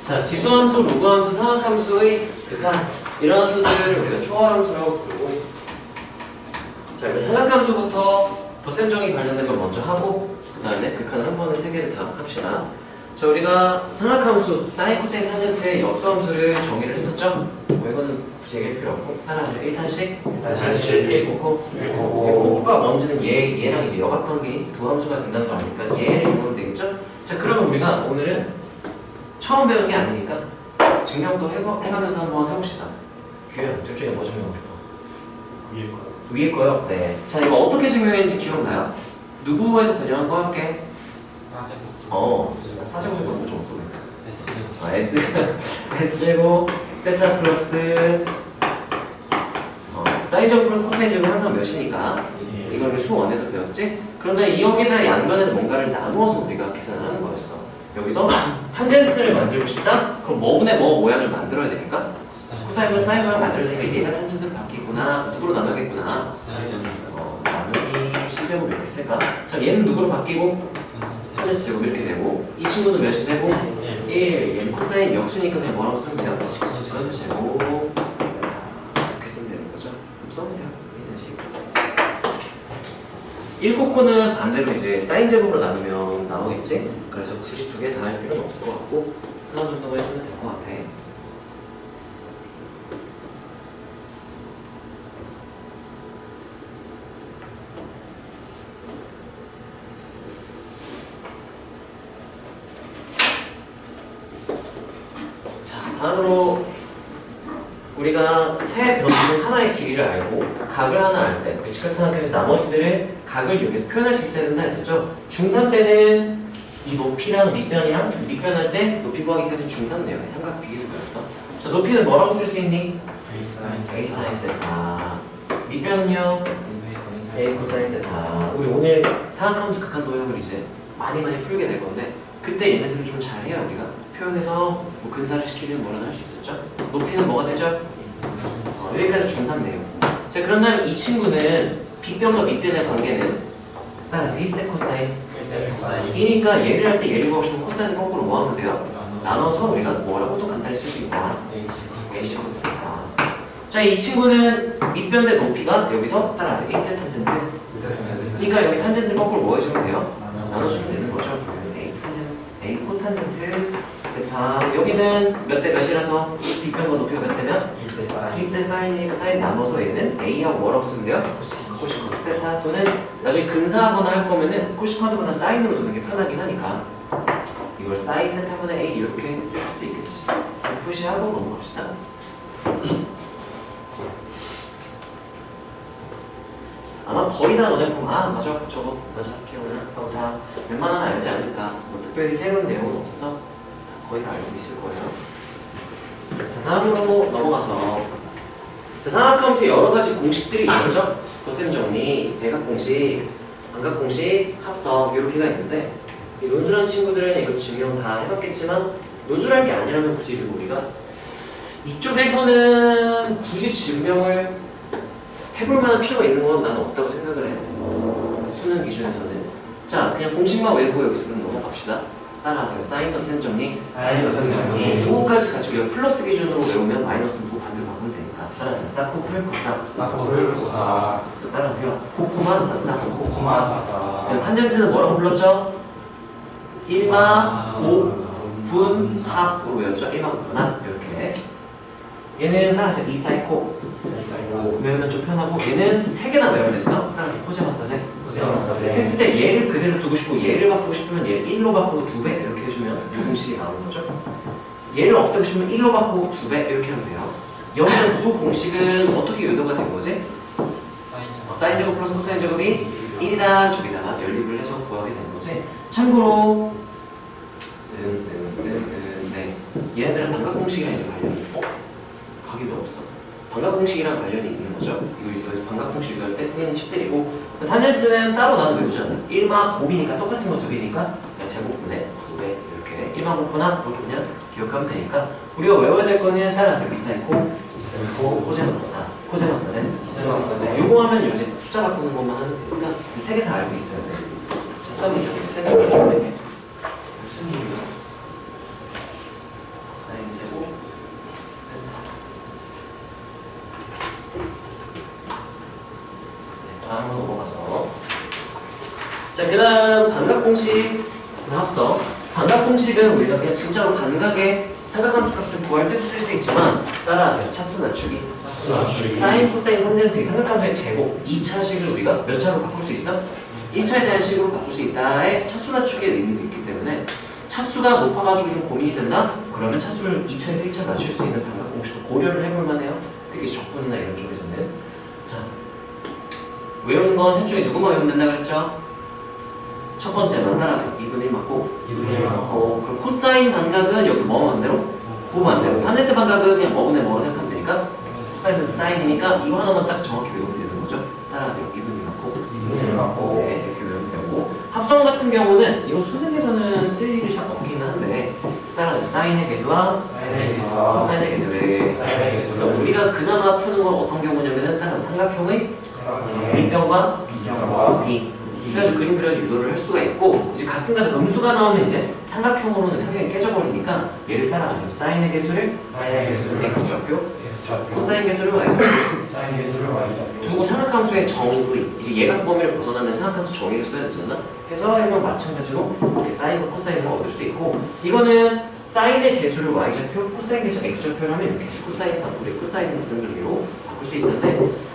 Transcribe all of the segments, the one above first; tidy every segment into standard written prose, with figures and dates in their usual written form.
자, 지수함수, 로그함수, 상악함수의 극한 이런 함수들을 우리가 초월함수라고 부르고, 자, 일단 상악함수부터 덧셈정의 관련된 걸 먼저 하고 그 다음에 극한 한 번에 세 개를 다 합시다. 자, 우리가 상악함수, 사인, 코사인, 탄젠트의 역수함수를 정의를 했었죠? 뭐 이거는 굳이 얘기할 필요 없고 하나씩 1탄씩 1코코가 뭔지는 얘랑 이제 역학관계인 두 함수가 된다는 거 아니까 얘를 이용하면 되겠죠? 자, 그러면 우리가 오늘은 처음 배운 게 아니니까 증명도 해가면서 한번 해봅시다. 규현, 둘 중에 뭐 증명하고 싶어? 위에 거요. 위에 거요? 네. 자, 이거 어떻게 증명했는지 기억나요? 누구에서 변형한 거 함께? 사제곱도 너무 좀 없어 보인다. S제곱 세타 플러스 사인제곱 플러스 코사인제곱 항상 몇이니까 이걸 우리 수원에서 배웠지? 그런데 이 역에다 양변에다 뭔가를 나누어서 우리가 계산을 하는 거였어. 여기서 탄젠트를 만들고 싶다? 그럼 뭐분의 뭐 모양을 만들어야 되니까? 코사인과 사인을 만들어야 되니까 얘가 탄젠트로 바뀌구나, 누구로 나눠야겠구나. 나누기 C제곱 이렇게 쓸까? 자, 얘는 누구로 바뀌고? 탄젠트 제곱 이렇게 되고, 이 친구는 몇이 되고? 1, 얘는 코사인 역수니까 그냥 뭐라고 쓰면 돼요? 전체 제곱 이렇게 쓰면 되는 거죠. 써보세요. 1코코는 반대로 이제 사인 제곱으로 나누면 나오겠지? 그래서 굳이 두 개 다 할 필요는 없을 것 같고 하나 정도만 해주면 될 것 같아. 자, 다음으로 우리가 세 변수 하나의 길이를 알고 각을 하나 알 때, 직각 생각해서 나머지들을 각을 여기서 표현할 수 있어야 된다 했었죠? 중3 때는 이 높이랑 밑변이랑 밑변할 때 높이 구하기까지 중3 내용의 삼각 비계수였어. 자, 높이는 뭐라고 쓸 수 있니? A 사인 세타. 밑변은요? A 코사인 세타. 우리 오늘 상악함수 극한 도형을 이제 많이 풀게 될 건데 그때 얘네들을 좀 잘해야 우리가 표현해서 뭐 근사를 시키면 뭐라도 할 수 있었죠? 높이는 뭐가 되죠? 여기까지 중3 내용. 자, 그런 다음에 이 친구는 빗변과 밑변의 관계는 따라서 1대 코사인 1이니까 얘를 할 때 얘를 구하고 싶으면 코사인은 거꾸로 뭐 하면 돼요? 나눠서 우리가 뭐라고 또 간단히 쓸 수 있다. A식 코사인이다. 자, 이 친구는 밑변 대 높이가 여기서 따라서 1대 탄젠트. 그러니까 여기 탄젠트를 거꾸로 뭐 해주면 돼요? 나눠주면 되는 거죠. A 코탄젠트 세타. 여기는 몇 대 몇이라서 빗변과 높이가 몇 대면? 1대 사인이니까 사인 나눠서 얘는 A하고 뭐라고 쓰면 돼요? 코시코드 세타. 또는 나중에 근사하거나 할 거면은 코시코드보다 사인으로 두는 게 편하긴 하니까 이걸 사인 세타분의 A 이렇게 쓸 수도 있겠지. 표시하고 넘어갑시다. 아마 거의 다 너네 보면 맞아 저거 맞아 기억나 하고 다 웬만하면 알지 않을까. 뭐 특별히 새로운 내용은 없어서 거의 다 알고 있을 거예요. 다음으로 넘어가서 상악함수에 여러 가지 공식들이 있죠. 덧셈 정리, 대각 공식, 반각 공식, 합성 이렇게가 있는데 이 논술한 친구들은 이것도 증명 다 해봤겠지만 논술할 게 아니라면 굳이 우리가 이쪽에서는 굳이 증명을 해볼 만한 필요가 있는 건 나는 없다고 생각을 해요. 수능 기준에서는. 자, 그냥 공식만 외우고 여기서 그럼 넘어갑시다. 따라하세요. 사인 덧셈 정리. 요거까지 같이 우리가 플러스 기준으로 외우면 마이너스는 또 반대로 바꾸면 되니까. 따라하세요. 사코풀 코사. 따라하세요. 코코마 사사. 탄젠트는 뭐라고 불렀죠? 1마 곱분합으로 외웠죠. 1마 곱분합 이렇게. 얘는 따라서 2사이코 외우면 좀 편하고 얘는 3개나 외우면 됐어. 따라서 코제마사제 했을 때 얘를 그대로 두고 싶고 얘를 바꾸고 싶으면 얘를 1로 바꾸고 2배 이렇게 해주면 이 공식이 나오는 거죠. 얘를 없애고 싶으면 1로 바꾸고 2배 이렇게 하면 돼요. 여기서 두 공식은 어떻게 유도가 된 거지? 사인 제곱 플러스 코사인 제곱이 1이다 저기다가 연립을 해서 구하게 된 거지. 참고로 네. 얘네들은 반각 공식이랑 이제 관련이 각이 왜 없어? 반각 공식이랑 관련이 있는 거죠. 이거 반각 공식을 때 쓰는 칩들이고 탄젠트는 따로 나도 외우지 않아. 1마 곱이니까 똑같은 거 두 개니까 제곱분의 2배 이렇게 1마 곱분합 그냥 기억하면 되니까 우리가 외워야 될 거는 따라서 미사이코 코제마사다. 코제마사네. 요거 하면 이제 숫자 바꾸는 것만 하면 되니까 이 세 개 다 알고 있어야 돼. 잠깐만요. 세 개. 무슨 일이야? 그 다음 반각 공식 앞서 반각 공식은 우리가 그냥 진짜로 반각의 삼각함수 값을 구할 때도 쓸 수 있지만 따라하세요. 차수 낮추기. 사인, 코사인, 탄젠트 이 삼각함수의 제곱 2차식을 우리가 몇 차로 바꿀 수 있어? 1차에 대한 식으로 바꿀 수 있다의 차수 낮추기의 의미도 있기 때문에 차수가 높아가지고 좀 고민이 된다? 그러면 차수를 2차에서 1차 낮출 수 있는 반각 공식도 고려를 해볼 만해요. 특히 적분이나 이런 쪽에서는. 자, 외우는 건 셋 중에 누구만 외우면 된다 그랬죠? 첫 번째만 따라서 2분의 1 맞고 2분의 1 맞고 그럼 코사인 반각은 여기서 뭐 반대로? 고 반대로. 탄젠트 반각은 그냥 뭐분의 뭐로 생각하면 되니까 코사인은 사인이니까 이거 하나만 딱 정확히 외우면 되는 거죠. 따라하세요. 2분의 1 맞고 2분의 1 맞고 네, 이렇게 외우면 되고 합성 같은 경우는 이거 수능에서는 쓸 일이 잘 없긴 한데 따라서 사인의 개수와 코사인의 개수를 그래서 우리가 그나마 푸는 건 어떤 경우냐면은 따라서 삼각형의 밑변과 B 그래가지고 그림 그려서 유도를 할 수가 있고 이제 가끔가다 음수가 나오면 이제 삼각형으로는 삼각형이 깨져버리니까 얘를 따라가요. 사인의 개수를 x좌표 코사인 개수를 y좌표 두고 삼각함수의 정의 이제 예각 범위를 벗어나면 삼각함수 정의를 써야 되잖아. 해서 이건 마찬가지로 이렇게 사인과 코사인을 얻을 수 있고 이거는 사인의 개수를 y좌표 코사인 개수 x좌표를 하면 이렇게 코사인 바꾸고 코사인 거슬리기로 바꿀 수 있는데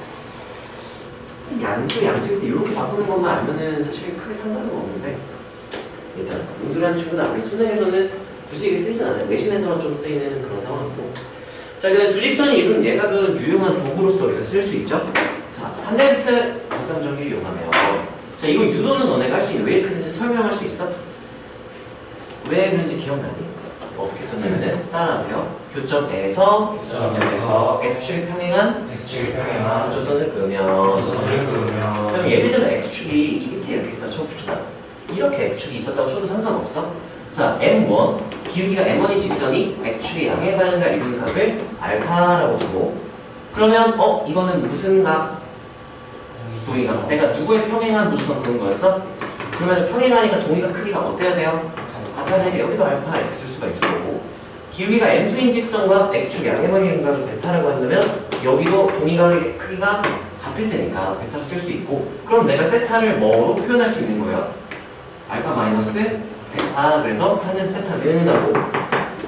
양수일 때 이렇게 바꾸는 것만 알면은 사실 크게 상관은 없는데 일단 음수라는 친구는 아무리 수능에서는 굳이 이게 쓰이진 않아요. 내신에서는 좀 쓰이는 그런 상황이고 자, 근데 두직선이 이루는 예각은 유용한 도구로서 우리가 쓸 수 있죠. 자, 탄젠트 거상 정의를 이용하면 자, 이거 유도는 너네가 할 수 있는 왜 이렇게 되는지 설명할 수 있어? 왜 그런지 기억나니? 어떻게 썼냐면은 따라하세요. 교점에서 x축이 평행한 조선을 그으면 그럼 예를 들면 x축이 이 밑에 이렇게 있어 쳐봅시다. 이렇게 x축이 있었다고 쳐도 상관없어. 자, m1 기울기가 m1인 직선이 x축의 양의 방향과 이루는 각을 알파라고 두고 그러면 이거는 무슨 각? 동의각. 내가 누구의 평행한 무수선 그런 거였어? 그러면 평행하니까 동의각 크기가 어때야 돼요? 같아야 여기도 알파 이렇게 쓸 수가 있을 거고 기울기가 m2인 직선과 x축 양의 방향의 각을 베타라고 한다면 여기도 동의각의 크기가 같을 테니까 베타를 쓸 수 있고 그럼 내가 세타를 뭐로 표현할 수 있는 거예요? 알파 마이너스 베타 그래서 탄젠트 세타는 하고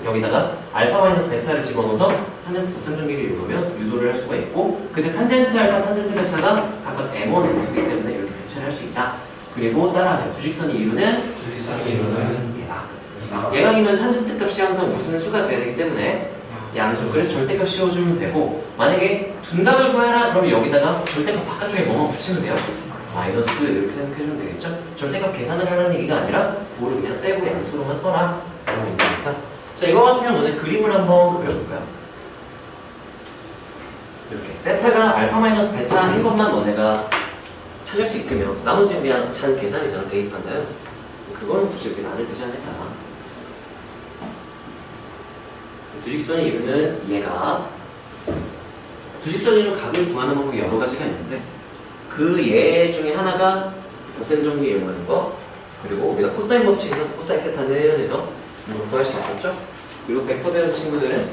여기다가 알파 마이너스 베타를 집어넣어서 탄젠트 거상정리를 이용하면 유도를 할 수가 있고 근데 탄젠트 알파, 탄젠트 베타가 각각 m1, m2이기 때문에 이렇게 대체를 할 수 있다. 그리고 따라서 주직선이 이루는 예각이면 탄젠트 값이 항상 무슨 수가 돼야 되기 때문에 양수 그래서 절대값 씌워주면 되고 만약에 둔각을 구해라 그러면 여기다가 절대값 바깥쪽에 뭐만 붙이면 돼요. 마이너스 이렇게 생각해주면 되겠죠? 절대값 계산을 하라는 얘기가 아니라 뭐를 그냥 떼고 양수로만 써라 라는 얘기니까 자 이거 같은 경우는 그림을 한번 그려볼까요? 이렇게 세타가 알파 마이너스 베타인 것만 너네가 찾을 수 있으면 나머지는 그냥 잔 계산이잖아. 대입한다는 그거는 굳이 이렇게 나눌 되지 않을까. 두직선이 이루는 얘가 두직선이 이루는 각을 구하는 방법이 여러 가지가 있는데 그 예 중에 하나가 더셈 정리 이용하는 거 그리고 우리가 코사인 법칙에서 코사인 세타는 해서 구할 수 있었죠. 그리고 벡터 배운 친구들은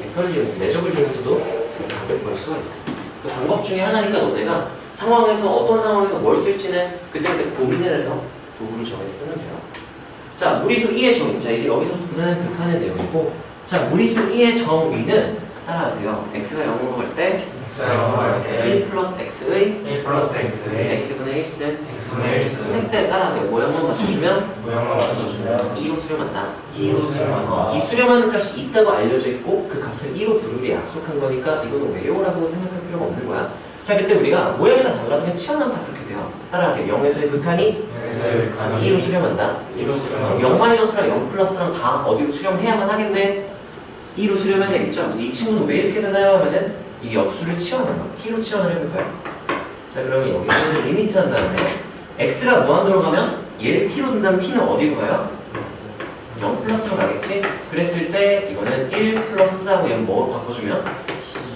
벡터를 이용해서 매적을 이용해서도 각을 구할 수가 있고 그 방법 중에 하나니까 너네가 상황에서 어떤 상황에서 뭘 쓸지는 그때그때 고민을 해서 도구를 정해 쓰면 돼요. 자, 무리수 2의 정의. 자, 이제 여기서부터는 극한의 내용이고 자, 무리수 2의 정의는 따라하세요. x가 0으로 갈 때 1 플러스 x의 x분의 1승 했을 때 따라하세요. 모양만 맞춰주면 2로 수렴한다. 이 수렴하는 값이 있다고 알려져 있고 그 값을 2로 부르게 약속한 거니까 이거는 외우라고 생각할 필요가 없는 거야. 자, 그때 우리가 모양이 다 달라도 그냥 치환하면 다 그렇게 돼요. 따라하세요. 0에서의 극한이 2로 수렴한다. 0-랑 0 플러스랑 다 어디로 수렴해야만 하겠네. 2로 수렴해야 되겠죠? 그래서 이 친구는 왜 이렇게 되나요? 하면은 이 역수를 치환하는 거야. t로 치환을 해볼까요? 자, 그러면 여기서 리미트 한 다음에 x가 무한대로 가면 얘를 t로 둔다면 t는 어디로 가요? 0 플러스로 가겠지? 그랬을 때 이거는 1 플러스하고 0 뭐로 바꿔주면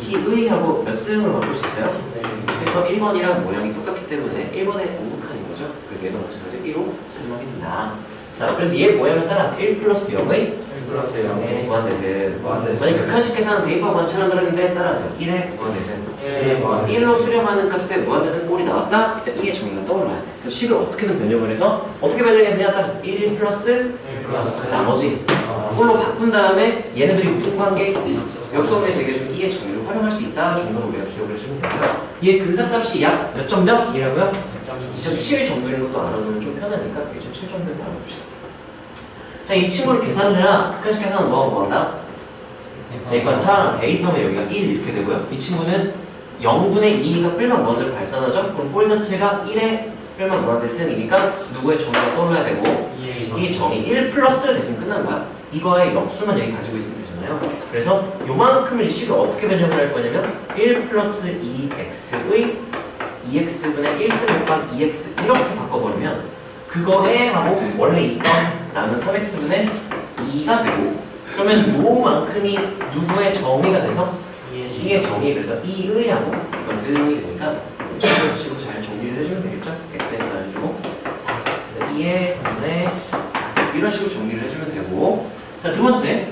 t의 하고 몇 승으로 바꿀 수 있어요? 그래서 1번이랑 모양이 똑같기 때문에 1번의 오극한인 거죠? 그래서 얘도 마찬가지로 1로 설명이 된다. 자, 그래서 얘 모양을 따라서 1 플러스 0의 무한대승. 만약 극한식 계산은 대입하고 관찰한다는데 따라서 1의 무한대승. 1로 수렴하는 값에 무한대승 꼴이 나왔다? 일단 E의 정의가 떠올라야 돼. 그래서 식을 어떻게든 변형을 해서 어떻게 변형했느냐? 딱 1 플러스 나머지 꼴로 바꾼 다음에 얘네들이 무슨 관계? 역수관계 되게 좀 E의 정의를 활용할 수 있다 정도로 우리가 기억을 해주면 되고요. 얘 근사값이 약 몇 점 몇이라고요? 2.7 정도인 것도 알아두면 좀 편하니까 2.7 정도는 알아봅시다. 자, 이 친구를 계산을 해라. 극한식 계산은 뭐하고 한다? 그러니까 차 A 텀에 여기가 1 이렇게 되고요. 이 친구는 0분의 2니까 뿔만 무한대로 발산하죠? 그럼 꼴 자체가 1에 뿔만 무한대 쓰는이니까 누구의 정의가 떠올라야 되고 이 정의 1 플러스가 됐으면 끝난 거야. 이거의 역수만 여기 가지고 있으면 되잖아요. 그래서 요만큼을 이 식을 어떻게 변형을 할 거냐면 1 플러스 2x의 2x분의 1승 곱하기 2x 이렇게 바꿔버리면 그거에 하고 원래 있던 남은 3x분의 2가 되고 그러면 요만큼이 누구의 정의가 돼서 E의 정의 그래서 E의 하고 이것은 되니까 이런 식으로 잘 정리를 해주면 되겠죠? x에서 해주고 2의 3분의 4승 이런 식으로 정리를 해주면 되고 자, 두 번째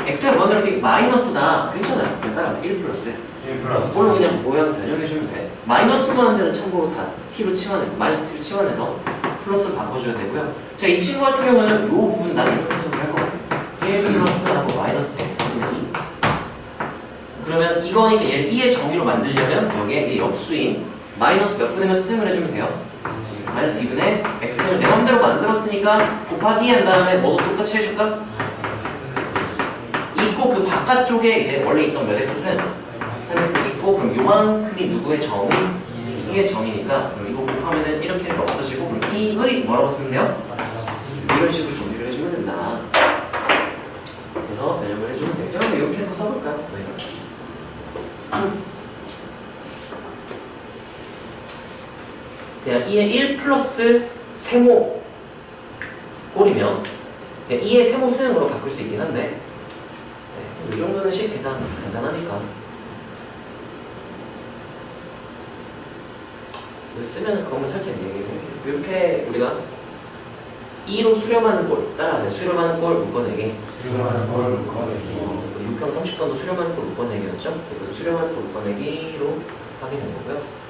x가 뭐가 이렇게 마이너스다 괜찮아요. 그냥 따라서 1 플러스 그걸로 그냥 모양 변형해주면 돼. 마이너스 무한 데는 참고로 다 t로 치환해 마이너스 t로 치환해서 플러스로 바꿔줘야 되고요. 자, 이 친구 같은 경우는 요 부분 난 이렇게 해석을 할 것 같아요. 1 플러스하고 마이너스 x분의 2 그러면 이거니까 얘를 2의 정의로 만들려면 여기에 이 역수인 마이너스 몇 분의 몇 수승을 해주면 돼요. 마이너스 2분의 x를 내 맘대로 만들었으니까 곱하기 한 다음에 뭐도 똑같이 해줄까? 있고 그 바깥쪽에 이제 원래 있던 몇 x는 3x 있고 그럼 요만큼이 누구의 정의? 2의 정의니까 그럼 이거 곱하면은 이렇게 없어지고 그럼 2의 뭐라고 쓰면 돼요? 이런 식으로 정리를 해주면 된다. 그래서 변형을 해주면 되죠. 이렇게 한번 써볼까? 그냥 2의 1 플러스 세모 꼴이면 그냥 2의 세모 수능으로 바꿀 수 있긴 한데 이 정도는 식 계산 간단하니까 이거 쓰면 그것만 살짝 얘기해볼게요. 이렇게 우리가 2로 수렴하는 꼴 따라하세요. 수렴하는 꼴 묶어내기 6평 30번도 수렴하는 꼴 묶어내기였죠? 이것도 수렴하는 꼴 묶어내기로 하게 된 거고요.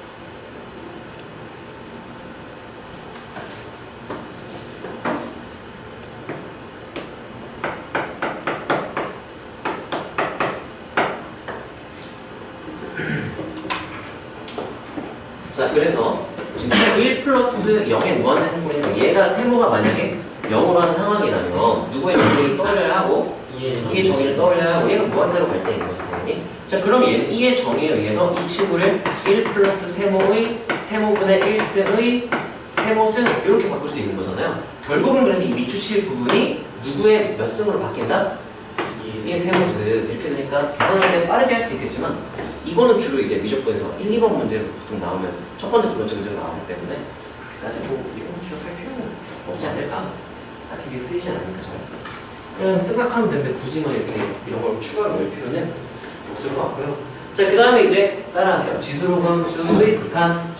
자, 그래서 지금 1 플러스 0의 무한대승분이니까 얘가 세모가 만약에 0으로 하는 상황이라면 누구의 정의를 떠올려야 하고 2의 정의를 떠올려야 하고 얘가 무한대로 갈 때인 거지 당연히. 자, 그럼 얘는 2의 정의에 의해서 이 친구를 1 플러스 세모의 세모분의 1승의 세모승 이렇게 바꿀 수 있는 거잖아요. 결국은 그래서 이 밑줄칠 부분이 누구의 몇 승으로 바뀐다? 2의 세모승 이렇게 되니까 계산할 때 빠르게 할 수도 있겠지만 이거는 주로 이제 미적분에서 1, 2번 문제로 보통 나오면 첫 번째, 두 번째 문제가 나오기 때문에 그까지 뭐 이건 기억할 필요는 없지 않을까? 딱히 이게 쓰이진 않으니까 잘 그냥 쓱싹하면 되는데 굳이 뭐 이렇게 이런 걸 추가로 넣을 필요는 없을 것 같고요. 자, 그 다음에 이제 따라하세요. 지수로함수의 극한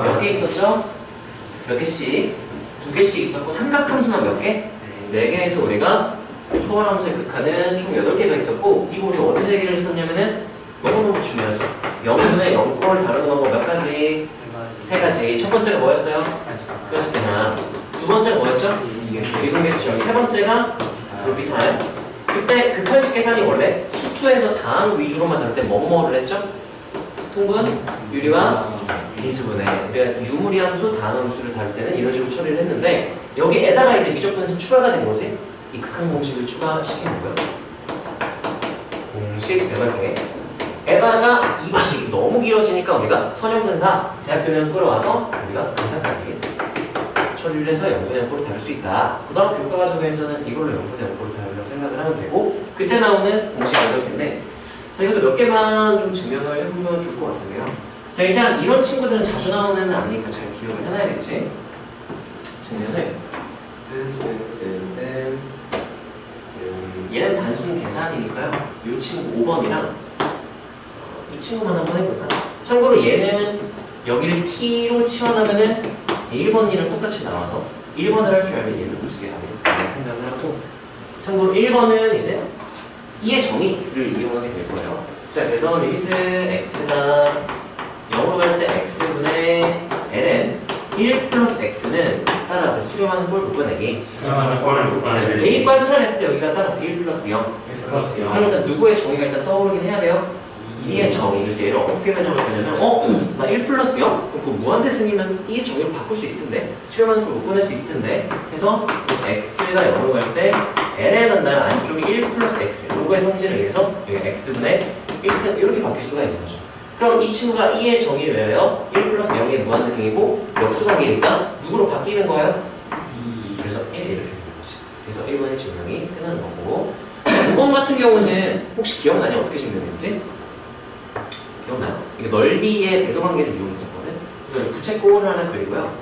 몇 개 있었죠? 몇 개씩? 2개씩 있었고 삼각함수만 몇 개? 4개에서 우리가 초월함수의 극한은 총 8개가 있었고 이거 우리 어디서 얘기를 했었냐면은 너무너무 중요하죠. 0분의 0꼴 다루는 방법 몇 가지? 3가지. 첫 번째가 뭐였어요? 그렇지 그냥. 두 번째가 뭐였죠? 이승계수죠. 세 번째가 돌비타임. 그때 극한식 계산이 원래 수투에서 다항 위주로만 다룰 때 뭐뭐를 했죠? 통분, 유리와 미수분해. 그러니까 유무리 함수, 다항 함수를 다룰 때는 이런 식으로 처리를 했는데 여기에다가 이제 미적분에서 추가가 된 거지. 이 극한 공식을 추가시킨 거고요. 공식 8개. 에다가 이것이 너무 길어지니까 우리가 선형근사 대학교면 끌어와서 우리가 근사까지 처리를 해서 0분의 0꼴을 다룰 수 있다. 고등학교 교과 과정에서는 이걸로 0분의 0꼴을 다루려고 생각을 하면 되고 그때 나오는 공식 8개인데 자, 이것도 몇 개만 좀 증명을 해보면 좋을 것 같은데요. 자, 일단 이런 친구들은 자주 나오는 애는 아니니까 잘 기억을 해놔야겠지. 증명을 얘는 단순 계산이니까요. 이 친구 5번이랑 이 친구만 한번 해볼까? 참고로 얘는 여기를 t로 치환하면은 1번 이랑 똑같이 나와서 1번을 할 줄 알면 얘를 무지개 하겠다는 생각을 하고 참고로 1번은 이제 2의 정의를 이용하게 될 거예요. 자, 그래서 리미트 x가 0으로 갈 때 x분의 ln 1 플러스 x는 따라서 수렴하는 꼴 묶어내기. 수렴하는 꼴을 묶어내기. 대입 관찰했을 때 여기가 따라서 1 플러스 0. 1 플러스 0. 그럼 일단 누구의 정의가 일단 떠오르긴 해야 돼요? 2의 정의. 그래서 얘를 어떻게 변형할 거냐면 나 1 플러스 0? 그럼 그 무한대승이면 2의 정의로 바꿀 수 있을 텐데 수렴하는 걸 묶어낼 수 있을 텐데 그래서 x가 0으로 갈 때 l에 간다면 안쪽이 1 플러스 x 요거의 성질을 위해서 여기 x분의 1승 이렇게 바뀔 수가 있는 거죠. 그럼 이 친구가 2의 정의 외에요 1 플러스 0의 무한대승이고 역수관계니까 누구로 바뀌는 거예요? 2. 그래서 1 이렇게 되는 거지. 그래서 1번의 증명이 끝나는 거고 5번 같은 경우는 혹시 기억나냐? 어떻게 증명했는지? 기억나요? 이게 넓이의 배소관계를 이용했었거든. 그래서 부채꼴을 하나 그리고요.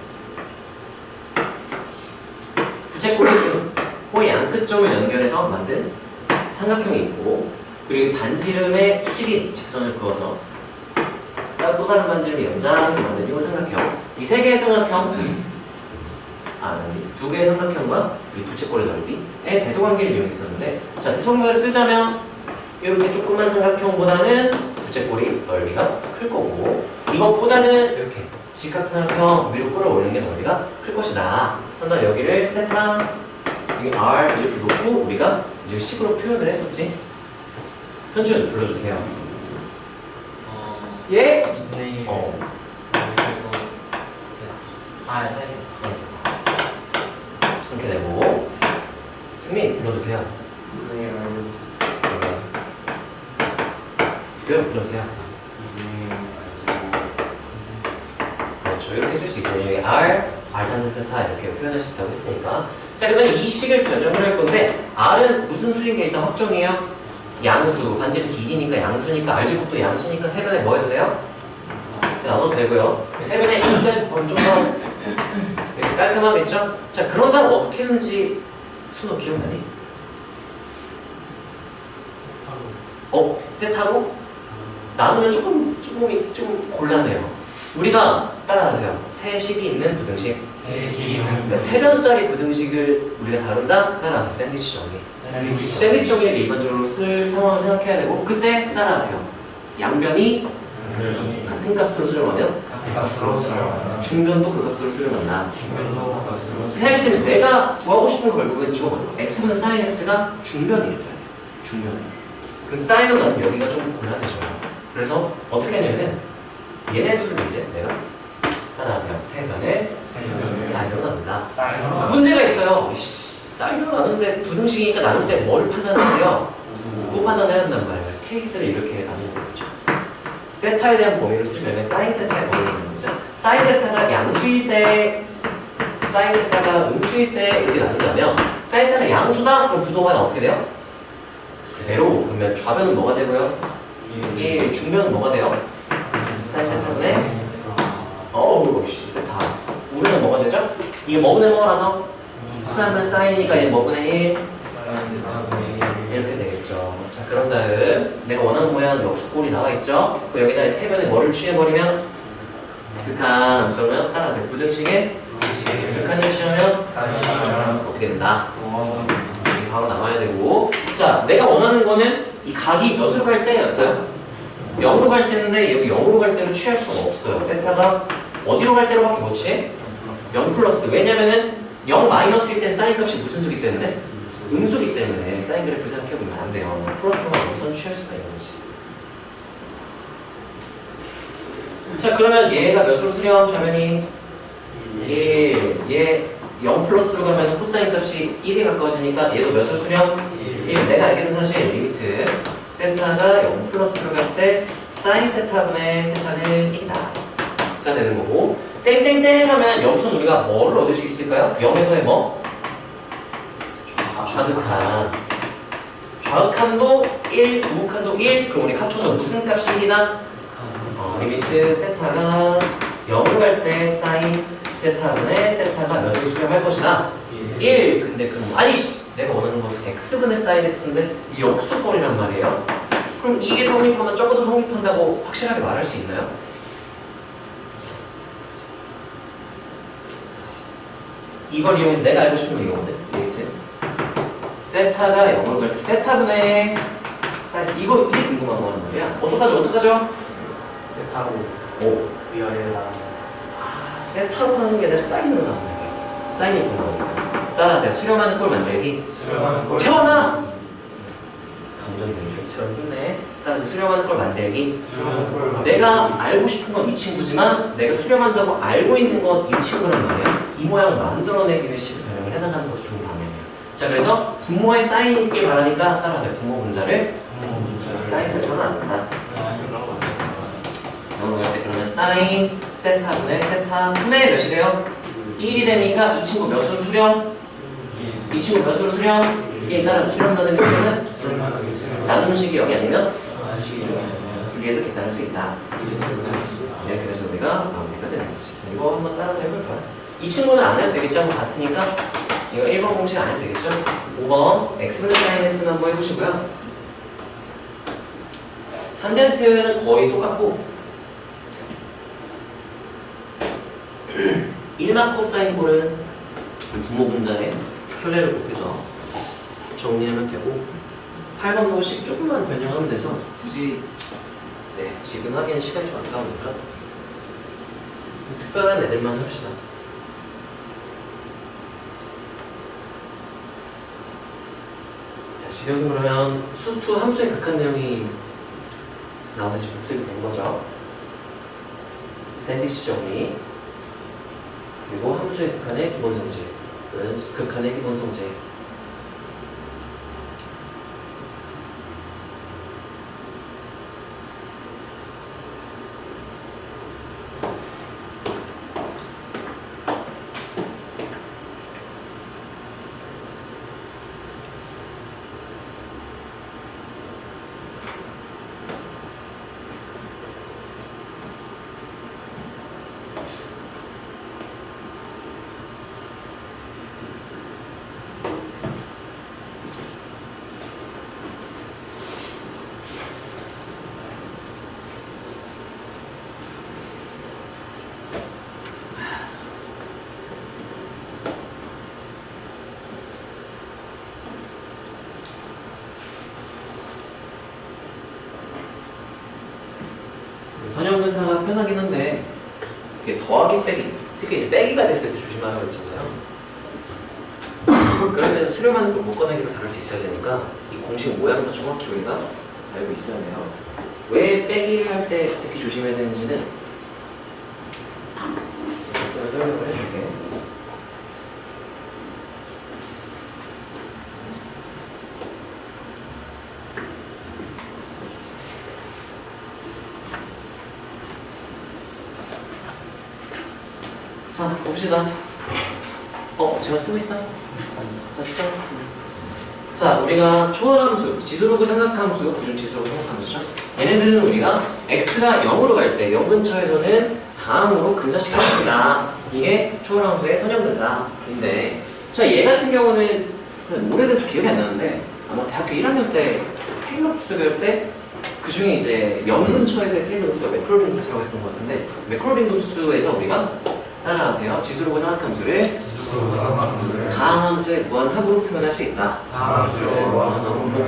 부채꼴이 코의 양끝점을 연결해서 만든 삼각형이 있고 그리고 반지름의 수직인 직선을 그어서 또 다른 반지름의 연장해서 만든 이 삼각형 이 세 개의 삼각형 두 개의 삼각형과 이 부채꼴의 넓이의 배소관계를 이용했었는데 자, 배소관계를 쓰자면 이렇게 조그만 삼각형보다는 부채꼴이 넓이가 클 거고 이것보다는 이렇게 직각삼각형 위로 끌어올리는 게 넓이가 클 것이다. 그러면 여기를 세타 여기 r 이렇게 놓고 우리가 이제 식으로 표현을 했었지. 현준 불러주세요. 예? 네. 사이즈 이렇게 되고 승민 불러주세요. 네, 알겠습니다. 교현 불러주세요. 그렇죠. 이렇게 쓸 수 있어요. 여기 r 탄젠 세타 이렇게 표현할 수 있다고 했으니까 자 그러면 이 식을 변형을 할 건데 r은 무슨 수인 게 일단 확정이에요? 양수, 반지름 길이니까 양수니까 r제곱도 양수니까 세변에 뭐 해도 돼요? 나눠도 되고요. 세변에 2까지 보면 좀 더 이렇게 깔끔하겠죠? 자 그런 다음 어떻게 했는지 순호 기억나니? 세타로? 나누면 좀 곤란해요. 우리가 따라하세요. 세 식이 있는 부등식. 그러니까 세 변짜리 부등식을 우리가 다룬다? 따라하세요. 샌드위치 정리. 샌드위치 정리를 일반적으로 쓸 상황을 생각해야 되고 그때 따라하세요. 양변이 같은 값으로 수렴하면 중변도 그 값으로 수렴한다. 해야 되면 내가 구하고 싶은 건 결국은 이거거든요. x분의 sin x가 중변에 있어야 돼요. 중변에. 그 사인으로 나면 여기가 좀 곤란해져요. 그래서 어떻게 하냐면은 얘네도 이제 내가 따라하세요. 세 변에 사인으로 나눈다. 문제가 있어요. 사인으로 나누는데 부등식이니까 나눌 때 뭘 판단하세요? 그거 판단해야 된단 말이에요. 그래서 케이스를 이렇게 나누는 거죠. 세타에 대한 범위를 쓰면 사인 세타의 범위를 나누는 거죠. 사인 세타가 양수일 때 사인 세타가 음수일 때 이렇게 나눈다면 사인 세타가 양수다? 그럼 부동화는 어떻게 돼요? 그대로. 그러면 좌변은 뭐가 되고요? 이 중변은 뭐가 돼요? 사인 세타인데 세타. 우변은 뭐가 되죠? 이게 뭐분의 뭐라서 사인은 사인이니까 얘 뭐분의 1 이렇게 되겠죠. 자 그런 다음 내가 원하는 모양 역수꼴이 나와 있죠? 그 여기다 세 변에 뭐를 취해버리면 극한. 그러면 따라서 부등식에 극한을 취하면 어떻게 된다? 이게 바로 나와야 되고 자 내가 원하는 거는 이 각이 몇으로 갈 때였어요? 0으로 갈 때인데 여기 0으로 갈 때로 취할 수가 없어요. 세타가 어디로 갈 때로밖에 못 취해? 0 플러스. 왜냐면은 0 마이너스일 땐 사인 값이 무슨 수기 때문에? 음수기 때문에 사인 그래프 생각해보면 안 돼요. 플러스만 우선 취할 수가 있는 거지. 자 그러면 얘가 몇으로 수렴? 좌변이 1. 얘 0 플러스로 가면 코사인 값이 1이 가까워지니까 얘도 몇으로 수렴? 1. 내가 알기는 사실 리미트 세타가 0 플러스로 갈 때 사인 세타분의 세타는 1이다 가 되는 거고 땡땡땡 하면 여기서 우리가 뭐를 얻을 수 있을까요? 0에서의 뭐? 좌극한. 좌극한도 1, 우극한도 1. 그럼 우리 합쳐서 무슨 값입니다? 리미트 세타가 0으로 갈 때 사인 세타분의 세타가 몇으로 수렴할 것이다? 1. 근데 그럼 내가 원하는 건 x분의 사인 x인데 이 역수꼴이란 말이에요. 그럼 이게 성립하면 저것도 성립한다고 확실하게 말할 수 있나요? 이걸 이용해서 내가 알고 싶은 건 이거거든. 리미트 세타가 0으로 갈 때 세타분의 사이즈 이게 궁금한 거란 말이야. 어떡하죠? 세트하고 오. 위아래에다 세트하고 하는 게 아니라 사인으로 나오는 거야. 사인이 궁금하니까. 따라하세요. 수렴하는 꼴 만들기. 수렴하는 걸 채원아! 감정들처럼 힘내. 따라서 수렴하는 걸 만들기. 수렴하는 걸 내가 알고 싶은 건 이 친구지만 내가 수렴한다고 알고 있는 건 이 친구란 말이야. 이 모양 만들어내기 위해 식을 변형을 해나가는 것도 좋은 방향이야. 자, 그래서 분모에 사인이 있길 바라니까 따라서 분모 분자를 사인을 저는 안 한다. 영어로 할 때 그러면 사인 세타분의 세타 분의 몇이 돼요? 1이 되니까 이 친구 몇으로 수렴? 이 친구 몇으로 수렴? 1 따라서 수렴 나누는 것은 나누는 식이 여기 아니면 분리해서 계산할 수 있다. 이렇게 돼서 우리가 마무리가 되는 거지. 자, 이거 한번 따라서 해볼까요? 이 친구는 안 해도 되겠죠? 한번 봤으니까 이거 1번 공식 안 해도 되겠죠? 5번 x-x는 한번 해보시고요. 탄젠트는 거의 똑같고 1만 코사인 꼴은 분모 분자에 켤레를 곱해서 정리하면 되고 8번 노식 조금만 변형하면 돼서 굳이 지금 하기엔 시간이 좀 아까우니까 특별한 애들만 합시다. 자, 지금 그러면 수투 함수의 극한 내용이 나오다시 복습이 된 거죠. 샌드위치 정리 그리고 함수의 극한의 기본 성질 극한의 기본 성질 선형분사가 편하긴 한데 이게 더하기 빼기 특히 이제 빼기가 됐을 때 조심하라고 했잖아요. 그러면 수렴하는 걸 묶어내기로 다룰 수 있어야 되니까 이 공식 모양도 정확히 우리가 알고 있어야 돼요. 왜 빼기를 할 때 특히 조심해야 되는지는 설명을 해줄게. 자, 봅시다. 제가 쓰고 있어. 됐어? 자, 우리가 초월함수, 지수로그 삼각함수, 구준 지수로그 삼각함수죠. 얘네들은 우리가 x가 0으로 갈 때 0 근처에서는 다음으로 근사시켜줍니다. 이게 초월함수의 선형근사인데, 자, 얘 같은 경우는 오래돼서 기억이 안 나는데 아마 대학교 1학년 때 테일러급수 배울 때 그 중에 이제 0 근처에서의 테일러급수가 매크로링도수라고 했던 것 같은데, 매크로링도수에서 우리가 따라하세요. 지수로그 삼각함수를 다함함수의 무한합으로 표현할 수 있다.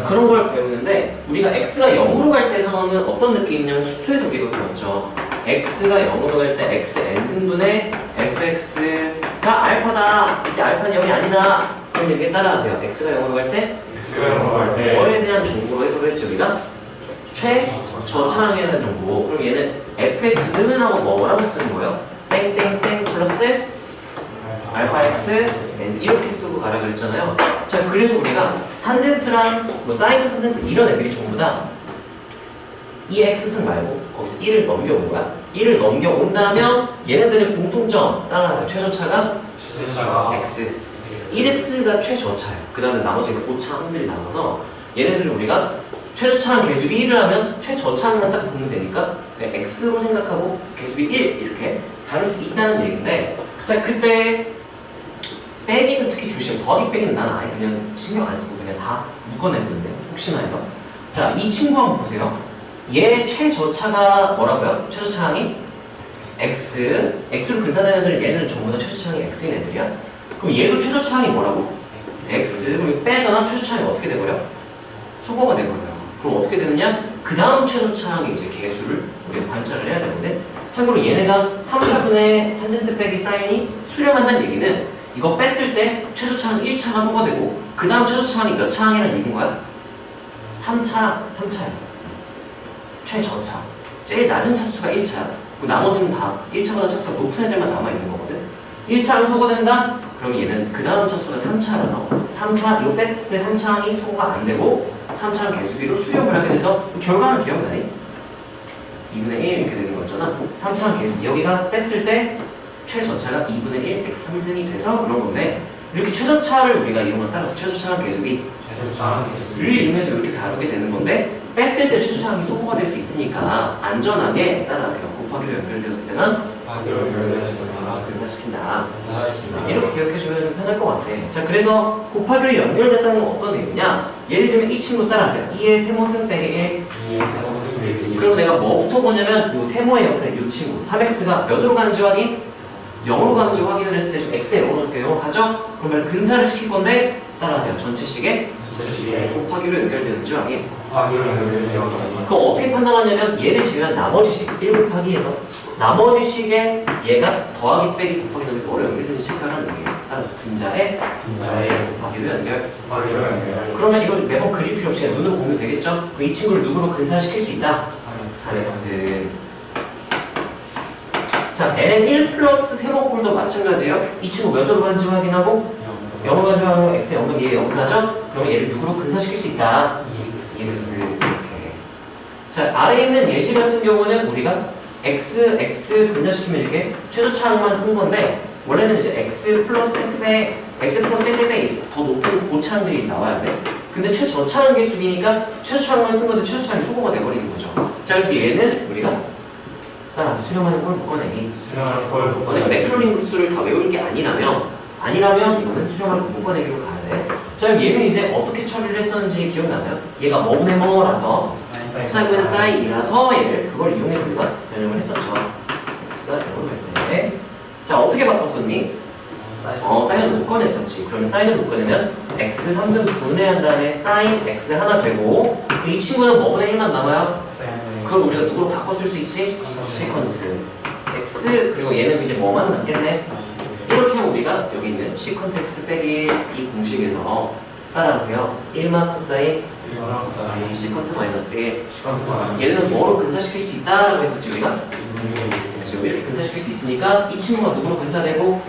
그런 걸 배우는데 우리가 x가 0으로 갈 때 상황은 어떤 느낌이냐면 수초에서 우리가 배웠죠. x가 0으로 갈 때 x n승분의 fx가 알파다. 이때 알파는 0이 아니다. 그럼 이렇게 따라하세요. x가 0으로 갈 때 뭐에 대한 정보로 해석을 했죠. 우리가 최저차항에 대한 정보. 그럼 얘는 fx는 하고 뭐라고 쓰는 거예요? 땡땡땡 플러스 알파 x n 이렇게 쓰고 가라 그랬잖아요. 자, 그래서 우리가 탄젠트랑 뭐 사인 코사인 이런 애들이 전부 다 이 x승 말고 거기서 1을 넘겨온 거야. 1을 넘겨온다면 얘네들의 공통점 따라서 최저차가 x 1x가 최저차예요. 그 다음에 나머지 고차항들이 나와서 얘네들을 우리가 최저차항 계수비 1을 하면 최저차항만 딱 보면 되니까 x로 생각하고 계수비 1 이렇게 다룰 수 있다는 얘기인데, 자, 그때 빼기는 특히 조심. 더하기 빼기는 나는 아예 그냥 신경 안 쓰고 그냥 다 묶어냈는데 혹시나 해서. 자, 이 친구 한번 보세요. 얘 최저차가 뭐라고요? 최저차항이 x x로 근사되는 애들 얘는 전부 다 최저차항이 x인 애들이야. 그럼 얘도 최저차항이 뭐라고? x. 그럼 빼잖아. 최저차항이 어떻게 돼버려? 소거가 돼버려요. 그럼 어떻게 되느냐? 그 다음 최소차항의 이제 개수를 우리가 관찰을 해야 되는데, 참고로 얘네가 3, 4분의 탄젠트 빼기 사인이 수렴한다는 얘기는 이거 뺐을 때 최소차항 1차가 소거되고 그 다음 최소차항이 몇 차항이라는 얘기인 거야? 3차야. 최저차. 제일 낮은 차수가 1차야. 그 나머지는 다 1차보다 차수가 높은 애들만 남아있는 거거든. 1차로 소거된다? 그럼 얘는 그 다음 차수가 3차라서 3차, 이거 뺐을 때 3차항이 소거가 안 되고 3차항 개수비로 수렴을 하게 돼서 결과는 기억나니? 2분의 1 이렇게 되는 거잖아. 3차항 개수비. 여기가 뺐을 때 최저차가 2분의 1 x 3승이 돼서 그런 건데, 이렇게 최저차를 우리가 이용한 따라서 최저차항 개수비를 이용해서 이렇게 다루게 되는 건데, 뺐을 때 최저차항이 소거가 될 수 있으니까 안전하게 따라서 곱하기로 연결되었을 때만 근사시킨다. 이렇게 기억해주면 좀 편할 것 같아. 자, 그래서 곱하기로 연결됐다는 건 어떤 의미냐? 예를 들면 이 친구 따라하세요. 2의 세모승 빼기 1. 그럼 내가 뭐부터 보냐면 요 세모의 역할이 요 친구 3x가 몇으로 가는지 확인? 0으로 가는지 확인을 했을 때 지금 x에 0으로 0으로 가죠? 그러면 근사를 시킬 건데 따라하세요. 전체식에 곱하기로 연결되는지 확인. 그럼 어떻게 판단하냐면 얘를 지면 나머지 식 1 곱하기 해서 나머지 식에 얘가 더하기 빼기 곱하기 나누기 뭐로 연결되는지 체크하라는 얘기예요. 따라서 분자에 곱하기로 연결. 그러면 이걸 매번 그릴 필요 없이 눈으로 보면 되겠죠? 이 친구를 누구로 근사시킬 수 있다? 3x. 자, n은 1 플러스 세모꼴도 마찬가지예요. 이 친구 몇으로 가는지 확인하고 0으로 가는지 확인하고 x에 0은 얘 0 가죠? 그러면 얘를 누구로 근사시킬 수 있다? x. 이렇게. 자, 아래에 있는 예시 같은 경우는 우리가 x 근사시키면 이렇게 최소차항만 쓴 건데, 원래는 이제 x 플러스 땡땡 더 높은 고차항들이 나와야 돼. 근데 최저차항 개수비니까 최소차항만 쓴 건데 최소차항이 소거가 돼버리는 거죠. 자, 그래서 얘는 우리가 따라 수렴하는 걸 묶어내기. 만약 맥클로린 수를 다 외울 게 아니라면 이거는 수렴하는 걸 묶어내기로 가야 돼. 자, 얘는 이제 어떻게 처리를 했었는지 기억나나요? 얘가 뭐분의 뭐라서 사인분의 사인이라서 얘를 그걸 이용해서 우리가 변형을 했었죠. x가 0으로 갈 때. 자, 어떻게 바꿨었니? 사인을 묶어냈었지. 그러면 사인을 묶어내면 x 3승 분해한 다음에 사인 x 하나 되고, 이 친구는 뭐분의 1만 남아요? 그럼 우리가 누구로 바꿔 쓸 수 있지? 시퀀스 x, 그리고 얘는 이제 뭐만 남겠네? 이렇게 하면 우리가 여기 있는 시퀀트 x 빼기 이 공식에서 따라하세요. 1만 코사인 시퀀트 마이너스 1. 얘는 뭐로 근사시킬 수 있다라고 했었지 우리가? 이렇게 근사시킬 수 있으니까 이 친구가 누구로 근사되고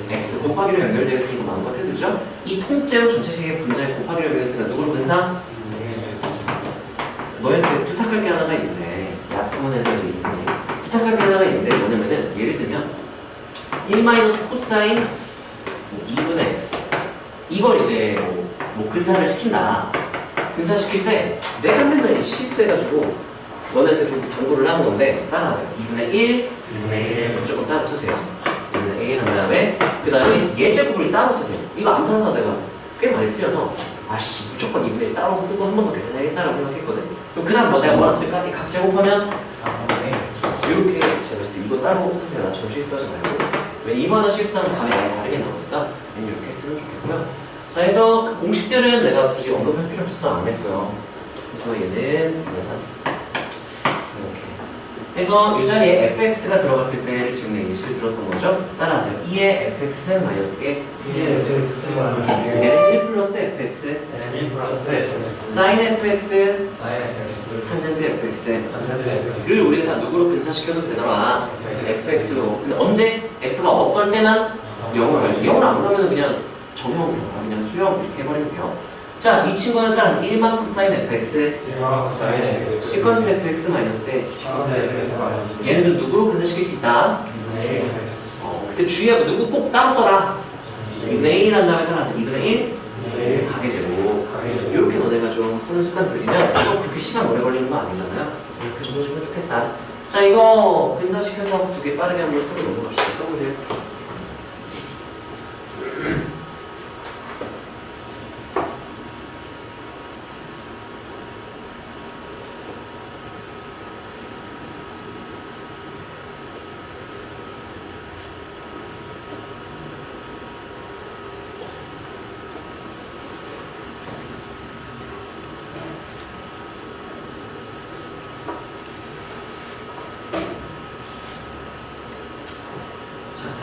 x 곱하기로 연결되어 있으니까 마음껏 해두죠. 이 통째로 전체식의 분자에 곱하기로 연결되었으니까 누구로 근사? 너희한테 부탁할 게 하나가 있는데, 약분해서 부탁할 게 하나가 있는데 뭐냐면은 예를 들면 1 코사인 2분의 x 이걸 이제 뭐 근사를 시킨다. 근사시킬 때 내가 맨날 실수해가지고 너네한테 좀 당부를 하는 건데 따라하세요. 2분의 1 무조건 따로 쓰세요. 2분의 1 한 다음에 그 다음에 예제곱을 따로 쓰세요. 이거 암산하다 내가 꽤 많이 틀려서 아씨 무조건 2분의 1 따로 쓰고 한 번 더 계산해야겠다라고 생각했거든. 그럼 그 다음 뭐 내가 뭐라 쓸까? 이 각 제곱하면 이렇게 제곱했어. 이거 따로 쓰세요. 나처럼 실수하지 말고. 왜 이거 하나 실수하면 답이 아예 다르게 나오니까 이렇게 쓰면 좋겠고요. 자, 해서 그 공식들은 내가 굳이 언급할 필요 없어서 안 했어요. 그래서 얘는 이렇게 해서 이 자리에 fx가 들어갔을 때 지금 내 예시를 들었던 거죠. 따라하세요. 2의 fx는 마이너스 1. 얘는 1 플러스 fx 사인 fx 탄젠트 fx를 우리가 다 누구로 분사시켜도 되더라. fx로. 근데 언제 f가 어떨 때만 0으로 가요. 0으로 안 가면 그냥 정형 그냥 수렴 이렇게 해버리면 돼요. 자, 이 친구는 따라서 1만 코사인 fx 시컨트 fx 마이너스 때 얘는 누구로 분사시킬 수 있다? 그때 주의하고 누구 꼭 따로 써라. 2분의 1이란 다음에 따라서 2분의 1 가계제곱. 이렇게 너네가 좀 쓰는 습관 들이면 이거 그렇게 시간 오래 걸리는 거 아니잖아요. 이렇게 좀 해주면 좋겠다. 자, 이거 분사시켜서 두 개 빠르게 한번 쓰고 넘어갑시다. 써보세요.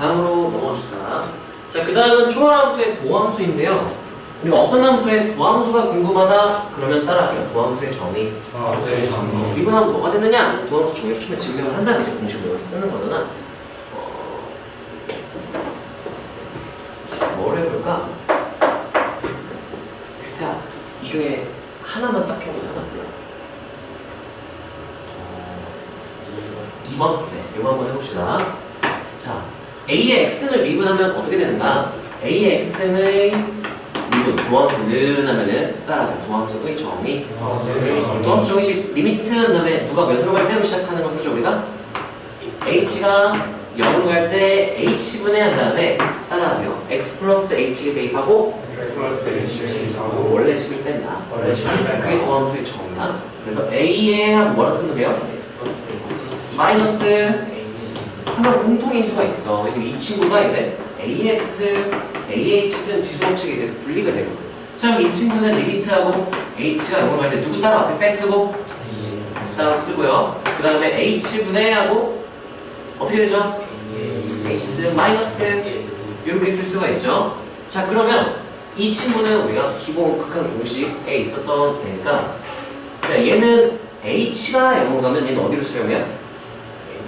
다음으로 넘어갑시다. 자, 그 다음은 초함수의 도함수인데요. 우리가 어떤 함수의 도함수가 궁금하다? 그러면 따라하세요. 도함수의 정의. 미분하면 뭐가 됐느냐? 도함수 정의를 처음에 증명을 한 다음에 이제 공식을 여기서 쓰는 거잖아. 뭘 해볼까? 규태야, 이 중에 하나만 딱 해보자. 하나 몰라. 2번? 네, 이거 한번 해봅시다. 자, A의 x를 미분하면 어떻게 되는가? A의 x승의 미분, 도함수는 하면은 따라서 도함수의 정의. 도함수 정의식 리미트 한 다음에 누가 몇으로 갈 때로 시작하는 거 쓰죠, 우리가? h가 0으로 갈 때 h분의 한 다음에 따라하세요. x 플러스 h를 대입하고 원래 식을 뺀다. 그게 도함수의 정의야. 그래서 a에 뭐라 쓰면 돼요? 마이너스 하면 공통인수가 있어. 왜냐면 이 친구가 이제 ax, ahx는 지수법칙이 이제 분리가 되거든. 자, 그럼 이 친구는 리미트하고 h가 0으로 갈 때 누구 따로 앞에 빼쓰고 따로 쓰고요. 그 다음에 h분의 하고 어떻게 되죠? x 마이너스 이렇게 쓸 수가 있죠. 자, 그러면 이 친구는 우리가 기본 극한 공식에 있었던 애니까 얘는 h가 0으로 가면 얘는 어디로 수렴해요?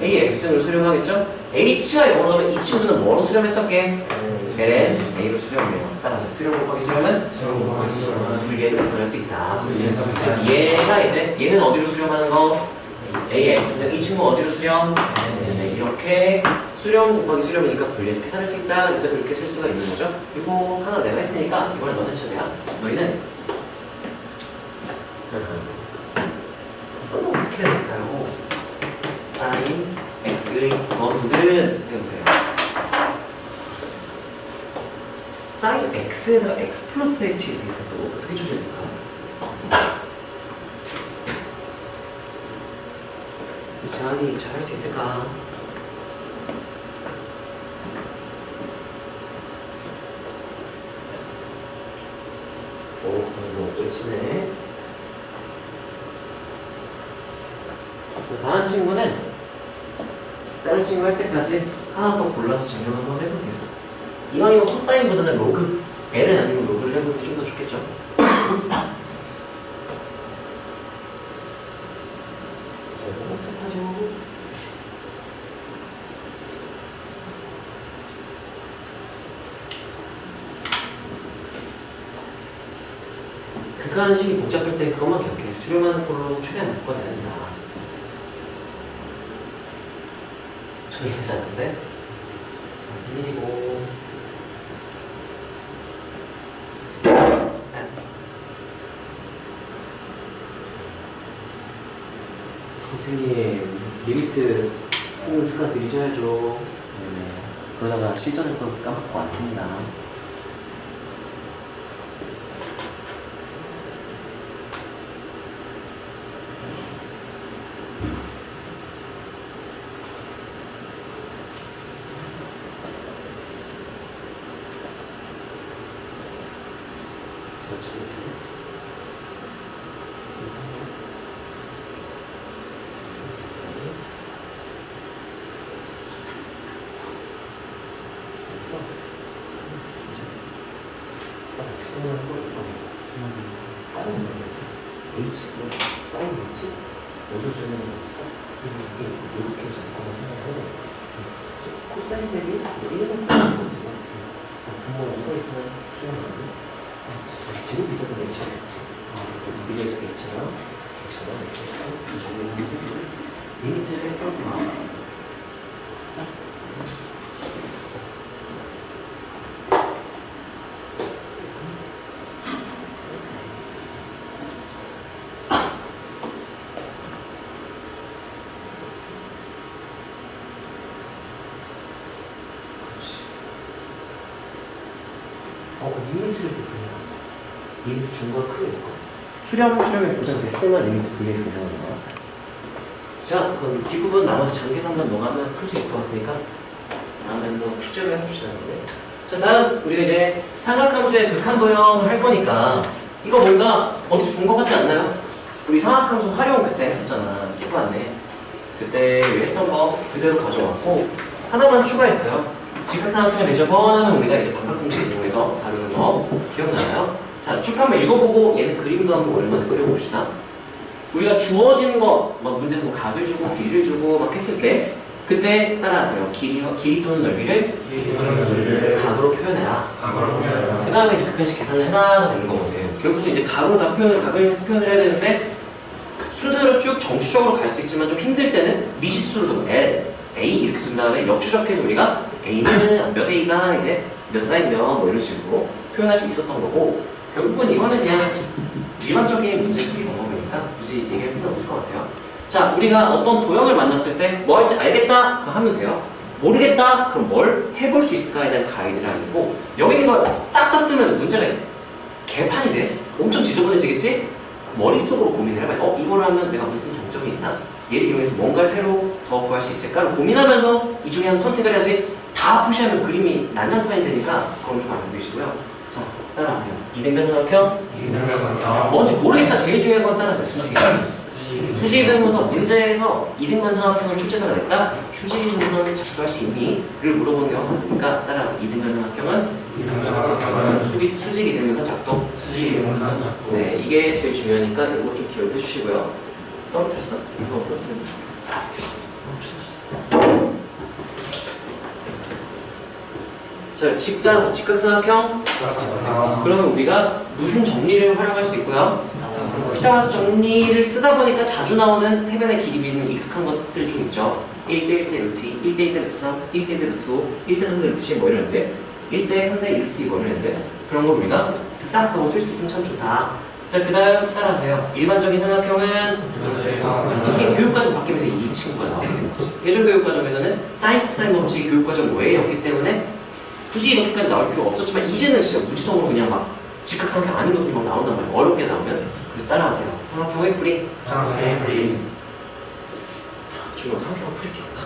ax를 수렴하겠죠? h가 0으로 가면 이 친구는 뭐로 수렴했었게? ln a로 수렴해요. 따라서 수렴 곱하기 수렴은 분리해서 계산할 수 있다. 그래서 얘가 이제 얘는 어디로 수렴하는 거? ax 이 친구 어디로 수렴? 이렇게 수렴 곱하기 수렴이니까 분리해서 계산할 수 있다. 그래서 이렇게 쓸 수가 있는 거죠. 그리고 하나 내가 했으니까 이번엔 너네 차례야. 너희는 이건 어떻게 해야 될까요? sin x의 도함수는 해보세요. sin x에다가 x 플러스 h에 대해서 또 어떻게 조절해야 될까? 재환이 잘 할 수 있을까? 오, 너무 또 치네. 다른 친구는 다른 친구 할 때까지 하나 더 골라서 증명 한번 해보세요. 이왕이면 코사인보다는 로그, L은 아니면 로그를 해보는 게 좀 더 좋겠죠? 극한식이 복잡할 때 그것만 기억해. 수렴하는 걸로 최대한 묶어내야 된다. 정리되지 않는데? 무슨 일이고. 선생님, 리미트 쓰는 습관 들이셔야죠. 네네. 그러다가 실전에서 까먹고 왔습니다. 코사인 대비 이런 건 거지만 분모가 누가 있으면 수렴하는 제곱 있어도 H가 있지. 미래에서 H랑 H랑 리미트를 해볼까? 리미트를 분해하는 리미트 준 걸 크게 읽어. 수렴이 보장됐을 때만 리미트 분리해서 계산하는 거야. 자, 그럼 뒷부분 나머지 장계산만 너가 하면 풀 수 있을 것 같으니까 다음에는 또 숙제를 해봅시다. 자, 다음 우리가 이제 삼각함수의 극한 도형을 할 거니까 이거 뭔가 어디서 본 것 같지 않나요? 우리 삼각함수 활용 그때 했었잖아. 초반에. 그때 했던 거 그대로 가져왔고 하나만 추가했어요. 직각삼각형의 매저 뻔하면 우리가 이제 반박공식 이용해서 다루는 거 기억나나요? 자, 쭉 한번 읽어보고 얘는 그림도 한번 오랜만에 그려봅시다. 우리가 주어진 거, 막 문제에서 뭐 각을 주고 길이를 주고 막 했을 때 그때 따라하세요. 길이 또는 넓이를 각으로 표현해라. 그 다음에 이제 극한식 계산을 해나가 되는 거거든. 결국은 이제 각으로 다 각을 해서 표현을 해야 되는데 순서대로 쭉 정추적으로 갈 수도 있지만 좀 힘들 때는 미지수로 두고 L, A 이렇게 둔 다음에 역추적해서 우리가 A는 몇 A가 이제 몇 사인 뭐 이런 식으로 표현할 수 있었던 거고 결국은 이거는 그냥 일반적인 문제 풀이 방법이니까 굳이 얘기할 필요 없을 것 같아요. 자, 우리가 어떤 도형을 만났을 때 뭐 할지 알겠다? 그거 하면 돼요. 모르겠다? 그럼 뭘 해볼 수 있을까에 대한 가이드를 알고 여기 있는 걸 싹 다 쓰면 문제가 개판인데 엄청 지저분해지겠지? 머릿속으로 고민을 해봐요. 이걸 하면 내가 무슨 장점이 있나? 얘를 이용해서 뭔가를 새로 더 구할 수 있을까를 고민하면서 이 중에 한 선택을 해야지 다 푸시하면 그림이 난장판이 되니까 그럼 좀 안 되시고요. 자, 따라하세요. 이등변삼각형 뭔지 모르겠다. 제일 중요한 건 따라하세요. 수식이 등분서 문제에서 이등변삼각형을 출제자가 냈다. 수식이 등분서는 작성할 수 있니? 를 물어보는 경우가 많으니까 따라서 이등변삼각형은 수직 이등변선 작동. 네, 이게 제일 중요하니까 이거 좀 기억해 주시고요. 떨어뜨렸어? 이거 떨어뜨렸어. 자, 직각삼각형. 그러면 우리가 무슨 정리를 활용할 수 있고요? 피타고라스 정리를 쓰다 보니까 자주 나오는 세변의 길이 비는 익숙한 것들이 좀 있죠. 1대 1대 루트 2, 1대 1대 루트 3, 1대 1대 루트 5, 1대 3대 루트 10 뭐 이러는데 1대 3대 루트 2 뭐 이러는데 그런 거 우리가 싹 하고 쓸 수 있으면 참 좋다. 자, 그 다음 따라하세요. 일반적인 삼각형은 이게 교육과정 바뀌면서 이 친구가 나오게 되는 거지. 예전 교육과정에서는 사인, 코사인 법칙이 교육과정 외였기 때문에 굳이 이렇게까지 나올 필요가 없었지만 이제는 진짜 무지성으로 그냥 막 직각삼각형 아닌 것들이 막 나온단 말이에요. 어렵게 나오면. 그래서 따라하세요. 삼각형의 풀이. 중요한 삼각형 풀이 기억나?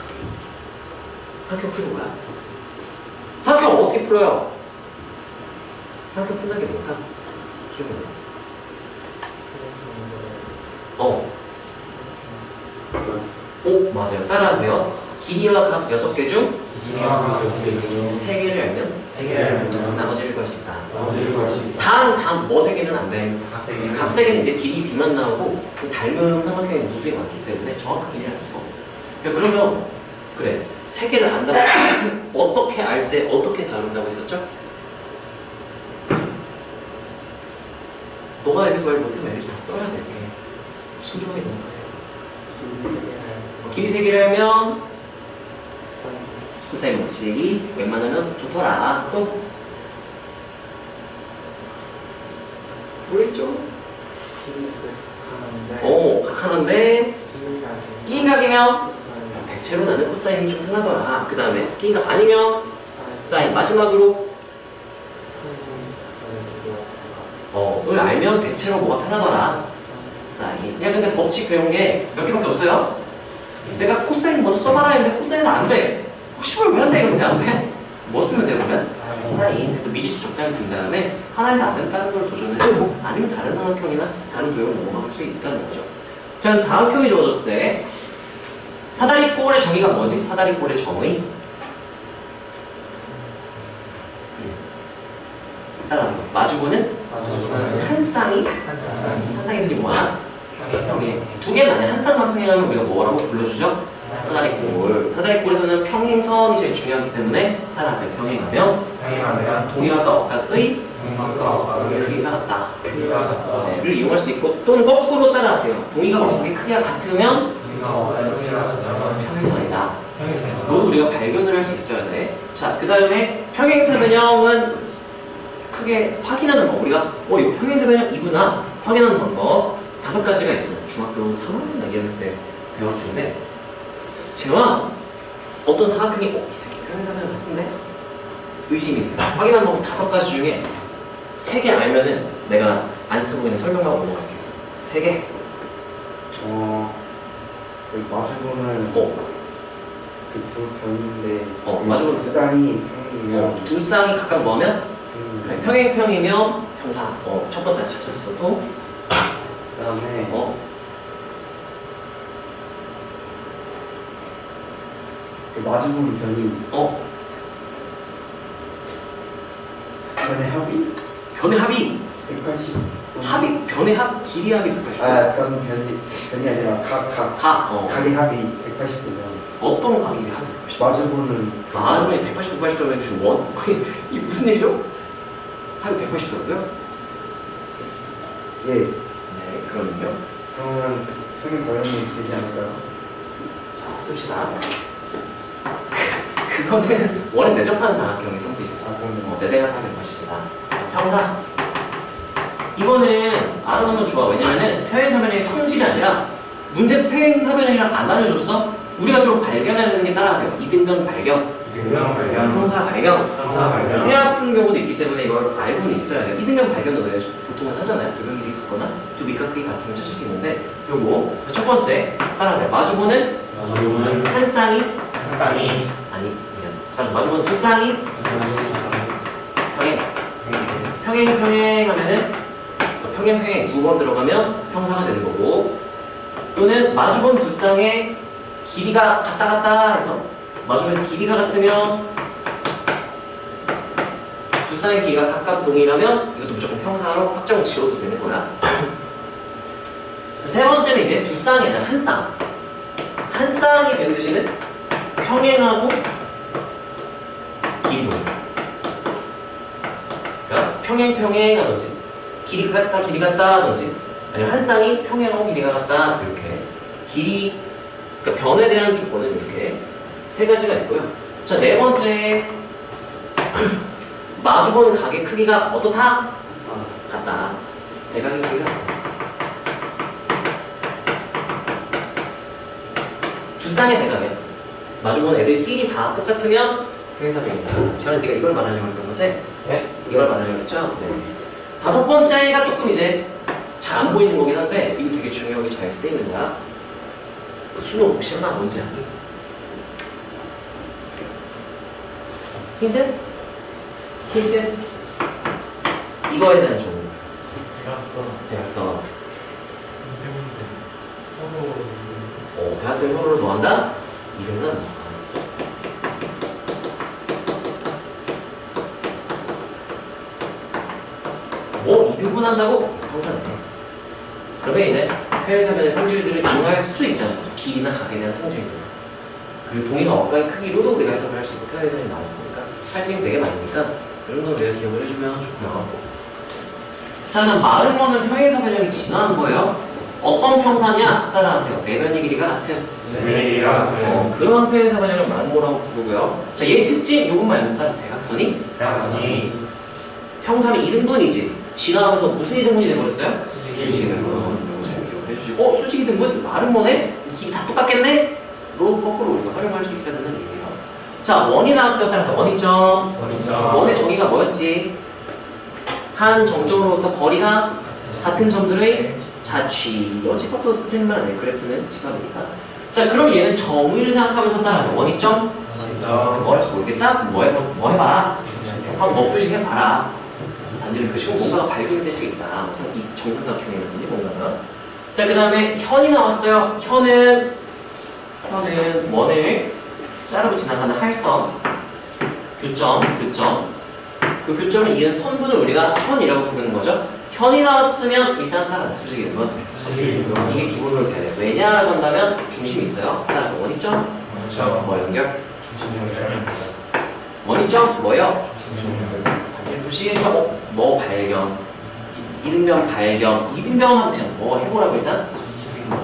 삼각형 풀이가 뭐야? 삼각형 어떻게 풀어요? 삼각형 푼다는 게 뭘까? 기억나? 맞아요. 따라하세요. 길이와 각 6개 중 3개를 알면 나머지를 구할 수 있다. 단 뭐 3개는 안 돼. 각 3개는 이제 길이 B만 나오고 닮은 삼각형의 무수히 많기 때문에 정확한 길이를 알 수가 없어요. 그러면 그래 3개를 안다고 어떻게 알 때 어떻게 다룬다고 했었죠? 너가 여기서 말 못하면 이렇게 다 써야 돼. 이렇게 신중하게 넘어가세요. 길이 3개를 하면 코사인 법칙이 웬만하면 좋더라. 또 모르겠죠? 각 하나인데 끼인 각이면 대체로 나는 코사인이 좀 편하더라. 그 다음에 끼인 각 아니면 사인. 마지막으로 을 알면 대체로 뭐가 편하더라. 사인. 야, 근데 법칙 배운 게 몇 개밖에 없어요. 내가 코사인 먼저 써봐라 했는데 코사인은 안 돼. 혹시 왜 안 돼? 이러면 안 돼. 뭐 쓰면 돼 그러면? 사인. 그래서 미지수 적당히 둔 다음에 하나에서 안 되면 다른 걸 도전을 해도 아니면 다른 삼각형이나 다른 도형을 넘어갈 수 있다는 거죠. 자, 삼각형이 주어졌을 때 사다리꼴의 정의가 뭐지? 사다리꼴의 정의? 따라서 마주보는 한 쌍이 흔히 뭐야? 평행. 두 개는 아니야. 한 쌍만 평행하면 우리가 뭐라고 불러주죠? 사다리꼴. 사다리꼴에서는 평행선이 제일 중요하기 때문에 따라하세요. 평행하면 동의각과 억각의 크기가 같다. 를 이용할 수 있고 또는 거꾸로 따라하세요. 동의각과 억각의 크기가 같으면 평행선이다. 모두 우리가 발견을 할 수 있어야 돼. 자, 그 다음에 평행세변형은 크게 확인하는 거. 우리가 이거 평행세변형이구나 확인하는 방법 5가지가 있어요. 중학교 3학년 얘기할 때 배웠을 텐데 제가 어떤 사각형이 이 새끼 평행세변형 같은데? 의심이 돼요. 확인하는 방법 5가지 중에 3개 알면은 내가 안 쓰고 그냥 설명만 넘어갈게요. 3개. 여기 마주보는 그두 변인데 마주보는 두 쌍이 평행이면 두 쌍이 각각 뭐면? 그래, 평행이면 평사. 첫 번째 찾았어. 또 그다음에 그 마주보는 변이 변의 합이 변의 합이 180. 변의 합 길이 합이 180도. 변이 아니라 각의 합이 180도면 어떤 각이 합이 180도? 마주보는 마주보니 180, 180도면 지금 원? 이게 무슨 일이죠? 합이 180도고요? 예. 네, 그러면요. 그러면 평행 사변이 되지 않을까요? 자, 씁시다. 그거는 원에 내접한 사각형의 성질이었어. 그럼요. 내대가 하는 것입니다. 평사. 이거는 알아놓으면 좋아. 왜냐면은 평행사변형의 성질이 아니라 문제에서 평행사변형이랑 안 알려줬어? 우리가 주로 발견해야 되는 게 따라하세요. 이등변 발견, 이등변 발견, 평사 발견, 평사 발견. 해 아픈 경우도 있기 때문에 이걸 알고는 있어야 돼요. 이등변 발견도 내가 보통은 하잖아요. 두 변 길이 같거나 두 밑과 크기 같으면 찾을 수 있는데 요거 첫 번째 따라하세요. 마주보는 마주보는 한 쌍이 한 쌍이 아니 그냥 마주보는 두 쌍이 평행 하면은 평행 두 번 들어가면 평사가 되는 거고, 또는 마주본 두 쌍의 길이가 같다 해서 마주본 길이가 같으면 두 쌍의 길이가 각각 동일하면 이것도 무조건 평사로 확정 지어도 되는 거야. 세 번째는 이제 두 쌍에는 한 쌍이 되는 뜻이는 평행하고 길이 동일. 그러니까 평행하든지 길이가 같다 하든지, 아니면 한 쌍이 평행하고 길이가 같다, 이렇게 그러니까 변에 대한 조건은 이렇게 세 가지가 있고요. 자, 네 번째 마주보는 각의 크기가 어떻다? 같다. 대각의 크기가 같다. 두 쌍의 대각에 마주보는 애들끼리 다 똑같으면 평행사변이다. 제가 네가 이걸 말하려고 했던 거지? 네? 이걸 말하려고 했죠? 네. 다섯 번째가 조금 이제 잘 안 보이는 거긴 한데 이거 되게 중요하게 잘 쓰이는 거야. 수능 혹시 하나 뭔지 아니? 힌트? 이거에 대한 좀 대각선. 대각선이 서로를 뭐한다? 이등은 이등분한다고? 항상 그러면 이제 평행사변의 성질들을 이용할 수 있다는 거죠. 길이나 각에 대한 성질들. 그리고 동의가 억각의 크기로도 우리가 해석을 할 수 있고, 평행사변이 나왔으니까 할 수 있는 게 되게 많으니까 이런 건 우리가 기억을 해주면 좋고요. 자, 그럼 마름모는 평행사변형이 진화한 거예요. 어떤 평사냐? 따라하세요. 내변의 길이가 같은 내변의 길이가 같은 그런 평행사변형을 마름모라고 부르고요. 자, 얘의 특징 이것만 알면 따라서 대각선이 평사는 2등분이지. 진화하면서 무슨 2등분이 돼버렸어요? 수직 2등분. 이거 잘 기억을 해주시고, 수직 2등분? 마름모네? 길이 다 똑같겠네? 로 거꾸로 우리가 활용할 수 있어야 되는 얘기예요. 자, 원이 나왔어요. 따라서 원이점. 원의 정의가 뭐였지? 한 점점으로부터 거리가 같은 점들의 자취. 집합도 틀린 말 아니에요. 그래프는 집합이니까. 자, 그럼 얘는 정의를 생각하면서 따라서 원이점? 뭐 할지 모르겠다? 뭐 해봐. 한번 뭐 표시해봐라. 단지를 표시고 뭔가가 발견이 될 수 있다. 이 정삼각형이라든지 뭔가가. 자, 그 다음에 현이 나왔어요. 현은 원을 자르고 지나가는 할선, 교점. 그 교점을 이은 선분을 우리가 현이라고 부르는 거죠. 현이 나왔으면 일단 따라 수직의 분. 이게 기본으로 돼야 돼요. 왜냐라고 한다면 중심이 있어요. 따라서 원이점, 뭐 연결? 원이점 뭐예요? 단지를 표시해주고 뭐 발견, 이등변 발견, 이등변하고 그냥 뭐 해보라고 일단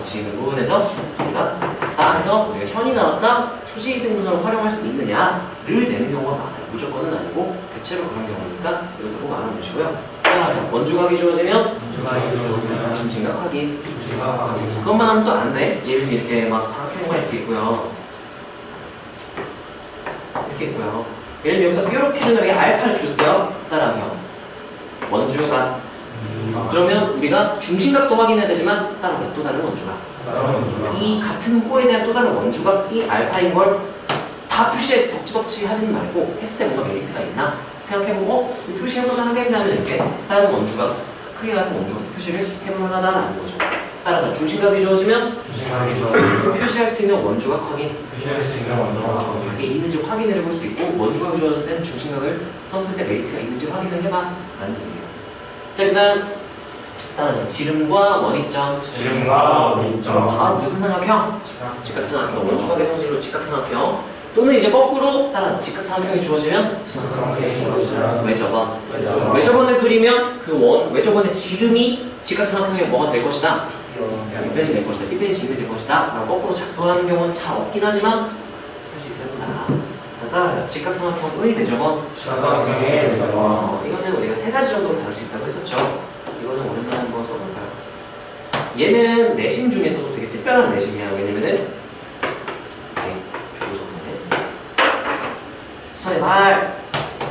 지금 부분에서 우리가 딱 해서 우리가 현이 나왔다 수직 이등분선을 활용할 수 있느냐를 내는 경우가 많아요. 무조건은 아니고 대체로 그런 경우니까 이것도 꼭 알아보시고요. 따라서 원주각이 주어지면 중심각 확인. 그것만 하면 또 안 돼. 얘는 이렇게 막 사각형과 이렇게 있고요. 이렇게 있고요. 예를 들면 여기서 이렇게 생각하게 알파를 줬어요. 따라서 원주각. 그러면 우리가 중심각도 확인해야 되지만 따라서 또 다른 원주각. 이 같은 호에 대한 또 다른 원주각이 알파인 걸 다 표시에 덕지덕지 하지는 말고 했을 때 뭔가 메리트가 있나 생각해보고 이 표시해볼만 하겠다면 이렇게 다른 원주각 크게 같은 원주각 표시를 해볼만하다는 거죠. 따라서 중심각이 주어지면 중심각이 주어지고 표시할 수 있는 원주각 확인. 표시할 수 있는 원소가 그게 있는지 확인을 해볼 수 있고 원주각이 주어졌을 때는 중심각을 썼을 때 메리트가 있는지 확인을 해봐 라는 얘기예요. 자, 그 다음 따라서 지름과 원위점. 지름과 원위점. 바로 무슨 삼각형? 직각삼각형. 원주각의 성질로 직각삼각형. 또는 이제 거꾸로 따라서 직각삼각형이 주어지면 직각삼각형이 주어지면 왜 접어? 외접원. 외접원을 그리면 그 외접원의 지름이 직각삼각형의 뭐가 될 것이다? 빗변이 될 것이다. 빗변이 지름이 될 것이다. 라고 거꾸로 작동하는 경우는 잘 없긴 하지만 할 수 있어야 된다. 자, 따라서 직각삼각형의 외접원. 직각삼각형의 외접원. 이거는 우리가 세 가지 정도로 다룰 수 있다고 했었죠. 이거는 오랜만에 한번 써볼까요? 얘는 내심 중에서도 되게 특별한 내심이야. 왜냐면은 손에 발,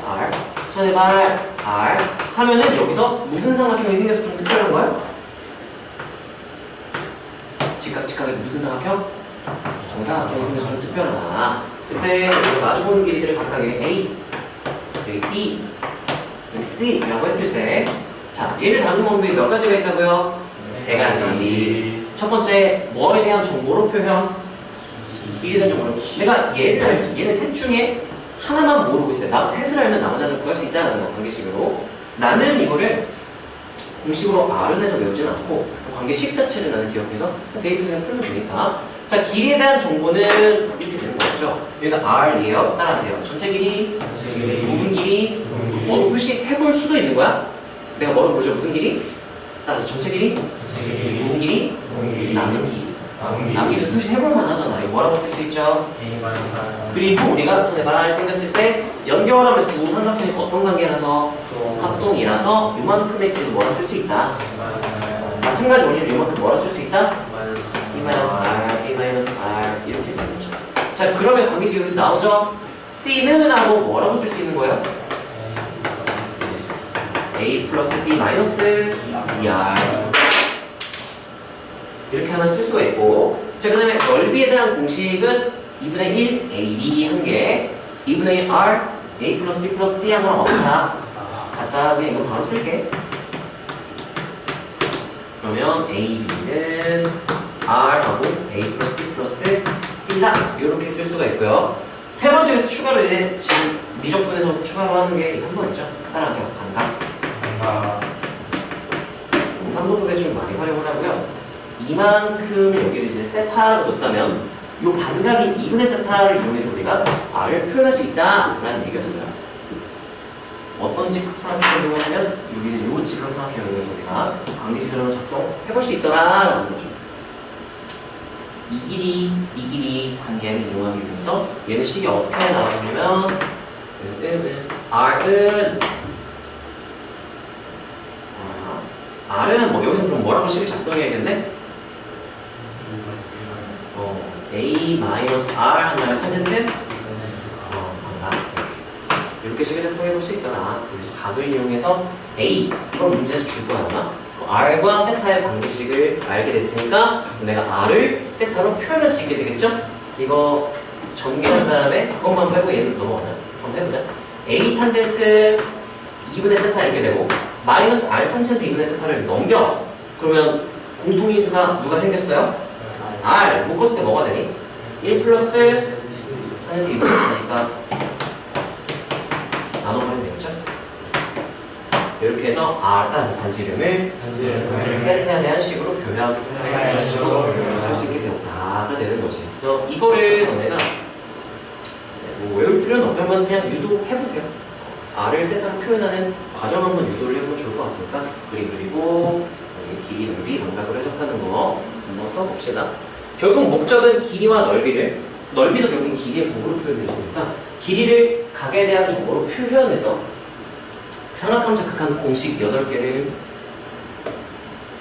R, 손에 발, R 하면은 여기서 무슨 삼각형이 생겨서 좀 특별한 거야? 직각의 무슨 삼각형? 정삼각형이 생겨서 좀 특별하다. 그때 우리가 마주보는 길이들을 각각의 A, 여기 B, 여기 C라고 했을 때 자, 얘를 다루는 방법이 몇 가지가 있다고요? 세 가지. 첫 번째, 뭐에 대한 정보로 표현? 길이에 대한 정보로. 내가 얘는 셋 중에 하나만 모르고 있어요. 나도 셋을 알면 나머지는 구할 수 있다는 거, 관계식으로. 나는 이거를 공식으로 R은에서 외우진 않고 관계식 자체를 나는 기억해서 대입해서 그냥 풀면 되니까. 자, 길이에 대한 정보는 이렇게 되는 거죠. 여기가 R이에요. 따라하세요. 전체 길이, 부분 길이, 뭐로 표시해볼 수도 있는 거야. 내가 뭐로 보죠? 무슨 길이? 따라서 전체 길이, 부분 길이, 남은 길이. 남기를 표시해볼만 하잖아. 이거 뭐라고 쓸 수 있죠? 그리고 우리가 손에 발 당겼을 때 연결하면 두 삼각형이 어떤 관계라서 합동이라서 요만큼의 길이를 뭐라 쓸 수 있다. 마찬가지 원리로 요만큼 뭐라 쓸 수 있다? E-R, E-R 이렇게 되는 거죠. 자, 그러면 관계식 여기서 나오죠? C는 하고 뭐라고 쓸 수 있는 거예요? A 플러스 B 마이너스 ER 이렇게 하나 쓸 수가 있고. 자, 그 다음에 넓이에 대한 공식은 2분의 1 AB 한 개, 2분의 1 R A 플러스 B 플러스 C 하고는 없다. 갖다 그냥 이거 바로 쓸게. 그러면 AB는 R하고 A 플러스 B 플러스 C다. 이렇게 쓸 수가 있고요. 세 번째에서 추가로 이제 지금 미적분에서 추가로 하는 게 3번 있죠. 따라하세요. 반각. 3번분에 좀 많이 활용을 하고요. 이만큼 여기를 이제 세타라고 뒀다면 이 반각이 2분의 세타를 이용해서 우리가 R을 표현할 수 있다라는 얘기였어요. 어떤 직각삼각형을 이용하냐면 여기는 이 직각삼각형을 이용해서 우리가 관계식을 한번 작성해볼 수 있더라라는 거죠. 이 길이 관계를 이용하기 위해서 얘는 식이 어떻게 나왔냐면 R은 뭐 여기서 그럼 뭐라고 식을 작성해야겠네? A-R 한다면 탄젠트? 반각. 이렇게 식을 작성해볼 수 있더라. 그래서 각을 이용해서 A, 이건 문제에서 줄 거야 아마. R과 세타의 관계식을 알게 됐으니까 내가 R을 세타로 표현할 수 있게 되겠죠? 이거 전개한 다음에 그것만 한번 해보고 얘는 넘어가자. 한번 해보자. A 탄젠트 2분의 세타 이렇게 되고 마이너스 R 탄젠트 2분의 세타를 넘겨. 그러면 공통인수가 누가 생겼어요? R 묶었을 때 뭐가 되니? 1 플러스 탄젠트 2분의 세타니까 나눠버리면 되겠죠? 이렇게 해서 R 따라서 반지름을 세타에 대한 식으로 표현할 수 있게 되었다가 되는 거지. 그래서 이거를 너네가 뭐 외울 필요는 없지만 그냥 유도해보세요. R을 세타로 표현하는 과정 한번 유도를 해보면 좋을 것 같으니까 그림 그리고 길이, 넓이, 감각을 해석하는 거 한번 써봅시다. 결국 목적은 길이와 넓이도 결국 길이의 공으로 표현되니까 길이를 각에 대한 정보로 표현해서 삼각함수 극한 공식 8개를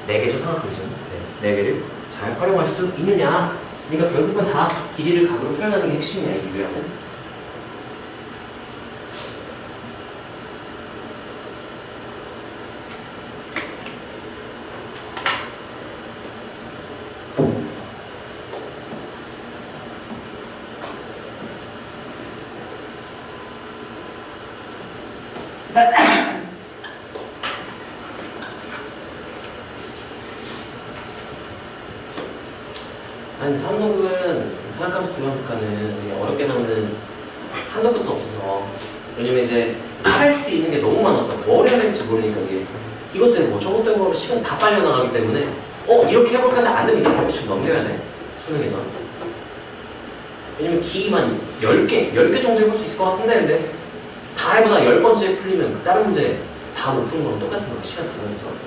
4개죠, 삼각함수. 네, 4개를 잘 활용할 수 있느냐. 그러니까 결국은 다 길이를 각으로 표현하는 게 핵심이야, 이 유형은. 아니 3등급은 생각하면서 도형극하는 어렵게 나오는 한도 끝도 없어서 왜냐면 이제 할 수 있는 게 너무 많아서 뭘 해야 될지 모르니까 이게 이것 때문에 뭐 저것 때문에 하면 시간 다 빨려 나가기 때문에 이렇게 해볼까 해서 안 되면 이제 발표식 넘겨야 돼 수능에는. 왜냐면 기만 10개 정도 해볼 수 있을 것 같은데 근데 다 해보다 10번째 풀리면 그 다른 문제 다 못 푸는 거랑 똑같은 거야 시간 다 걸려서.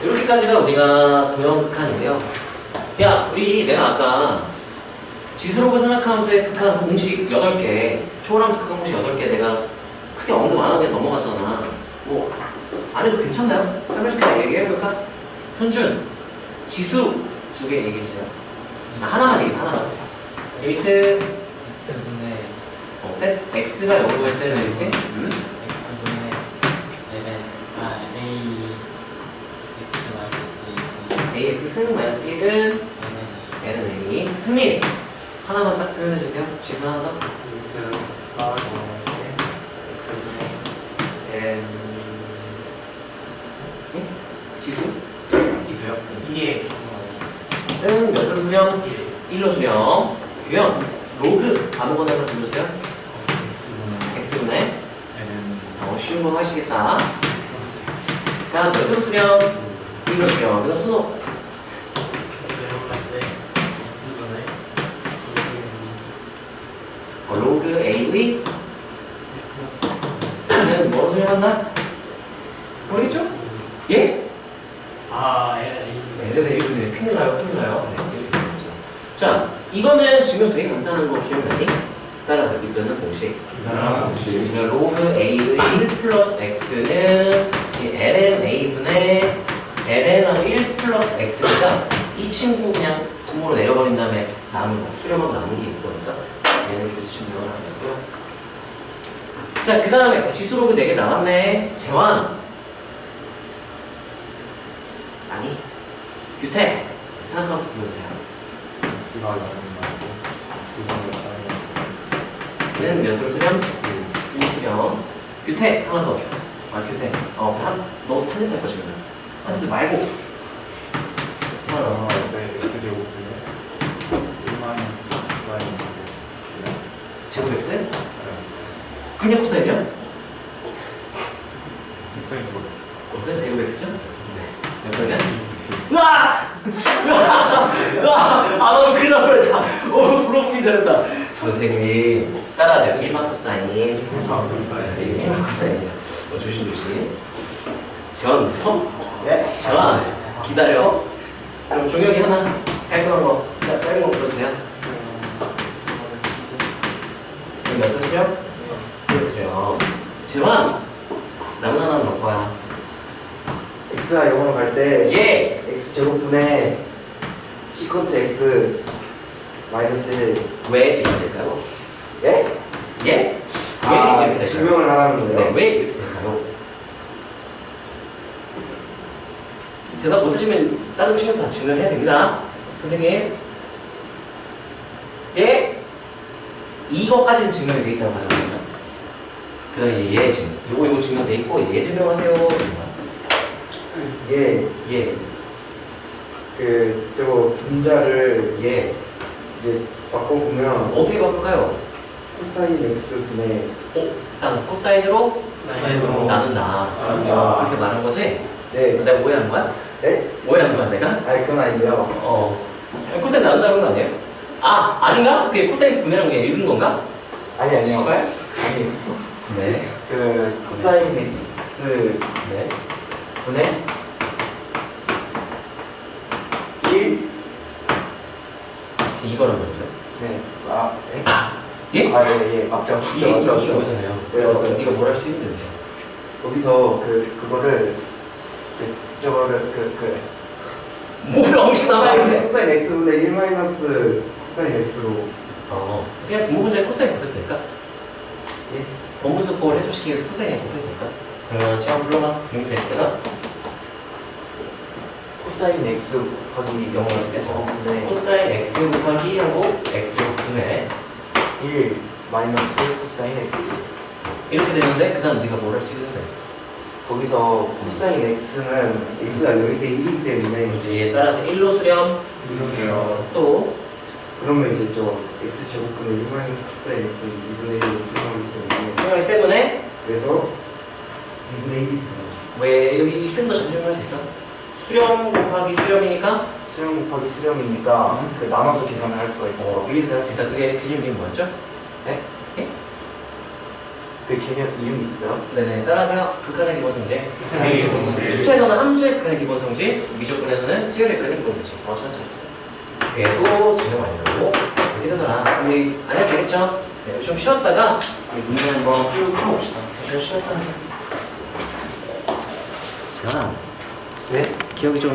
이렇게까지가 우리가 도형극한인데요. 야, 내가 아까 지수로그 생각하면서의 극한 공식 8개, 초월함수 극한 공식 8개 내가 크게 언급 안 하게 넘어갔잖아. 뭐, 안 해도 괜찮나요? 한 번씩 그냥 얘기해볼까? 현준, 지수 2개 얘기해주세요. 하나만 얘기해, 하나만. 리미트, x분의 셋, x가 0일 때는 있지? x분의 a x ax 승 마이너스 1은 n은 a. 승리! 하나만 딱 표현해주세요. 지수 하나 더. 지수? 기수요? 2x 은 몇으로 수렴? 1로 수렴. 규형, 로그 아무거나 하나 불러주세요. x분의 n은 쉬운 거 하시겠다. 다음 몇으로 수렴? 1로 수렴. 그다음 순호. 로그 a의 는 뭐로 수렴한다? 모르겠죠? 예? L은 A분의 큰일 나요, 큰일 나요. 네, 이렇게 되는 거죠. 자, 이거는 증명 되게 간단한 거 기억나니? 따라서 이거는 공식. 그러면 로그 A의 1 플러스 X는 이 ln A분의 ln하고 1 플러스 X니까 이 친구 그냥 분모로 내려버린 다음에 남은 거, 수렴하고 남은 게 있거니까 얘는 계속 증명을 안 하고요. 자, 그 다음에 지수로그 4개 나왔네. 제왕. 아니. 규태. 생각하면서 불러주세요. x가 0인 말고 x분의 는 몇으로 수렴? 1 수렴. 규태. 하나 더. 규태. 너 탄젠트 할 거지, 그러면. 탄젠트 말고. 하나 더. x제곱분의 1 마이너스 코사인 제곱 X? 그냥 코사인이야? 코사인 제곱했어. 어떤 제곱 X죠? 네. 몇 번이야? 으아! 으아! 너무 큰일 날 뻔했다. 물어보기 잘했다. 선생님, 따라하세요. 1만 코사인. 1만 코사인이야. 조심조심. 재환 무서? 네? 재환, 기다려. 그럼 종혁이 하나 깔끔한 거. 자, 짧은 거 불러주세요. 그럼 몇 수요? 1 수요. 재환, 남은 하나는 몇 거야? x가 0으로 갈 때 예! x 제곱분의 시컨트 x 마이너스 1. 왜 이렇게 될까요? 예? 예? 왜 이렇게 될까요? 증명을 하라는 네, 거예요? 왜 이렇게 될까요? 대답 못하시면 다른 친구도 다 증명해야 됩니다. 선생님. 예? 이거까지는 증명이 돼 있다고 하잖아요. 그 다음에 이제 얘 증명. 요거 증명돼 있고, 이제 얘 증명하세요. 예, 예, 저거 분자를 예. 이제 바꿔보면 어떻게 바꿀까요? 코사인 x 분의 일단 코사인으로 사인으로 나눈다. 그렇게 말한 거지? 네, 내가 오해한 거야? 네? 오해한 거야, 내가? 아니 그건 아닌데요. 코사인 나눈다는 거 아니에요? 아닌가? 그게 코사인 분해라는 게 읽은 건가? 아니요. 씨발? 아니 네. 코사인 x 네. 분의 1? 지금 이거란 말이죠. 네. 예? 예, 맞죠. 맞죠. 이거잖아요. 네, 그래서 맞죠. 이거 뭘 할 수 있는 거죠? 거기서 그거를 저거를 뭘 엄청 나와있네. 코사인 x분의 1 마이너스 코사인 x로 그냥 분모분자에 코사인 바꿔도 될까? 예? 분모수법을 해소시키기 위해서 코사인에 바꿔도 될까? 그러면 지금 불러봐. 링크 x가 코사인 x 곱하기 0 x 제곱분의 코사인 x 곱하기 하고 x 제곱분의 1 마이너스 코사인 x 이렇게 되는데 그 다음 네가 뭘 할 수 있는데? 거기서 코사인 x는 x가 0이 대 1이기 때문에 이제 따라서 1로 수렴 또 그러면 이제 저 x 제곱분의 1 마이너스 코사인 x 2분의 1로 수렴하기 때문에 수렴하기 때문에 그래서 2분의 1이 되는 거죠. 왜 여기 좀 더 자세히 설명할 수 있어? 수렴 곱하기 수렴이니까 수렴 곱하기 수렴이니까 그 나눠서 계산을 할 수가 있어서 여기서 배울 수 있다. 그게 개념 이름이 뭐였죠? 그 개념 이름이 있어요? 네네. 따라서 극한의 기본 성질. 수투에서는 함수의 극한의 기본 성질, 미적분에서는 수열의 극한의 기본 성질. 저는 잘했어. 그래도 진행 완료고 이렇게 되더라. 근데 안 해도 되겠죠? 네, 좀 쉬었다가 문제 한번 쭉 풀어봅시다. 잠깐 쉬었다 하자. 기현아, 네? 기억이 좀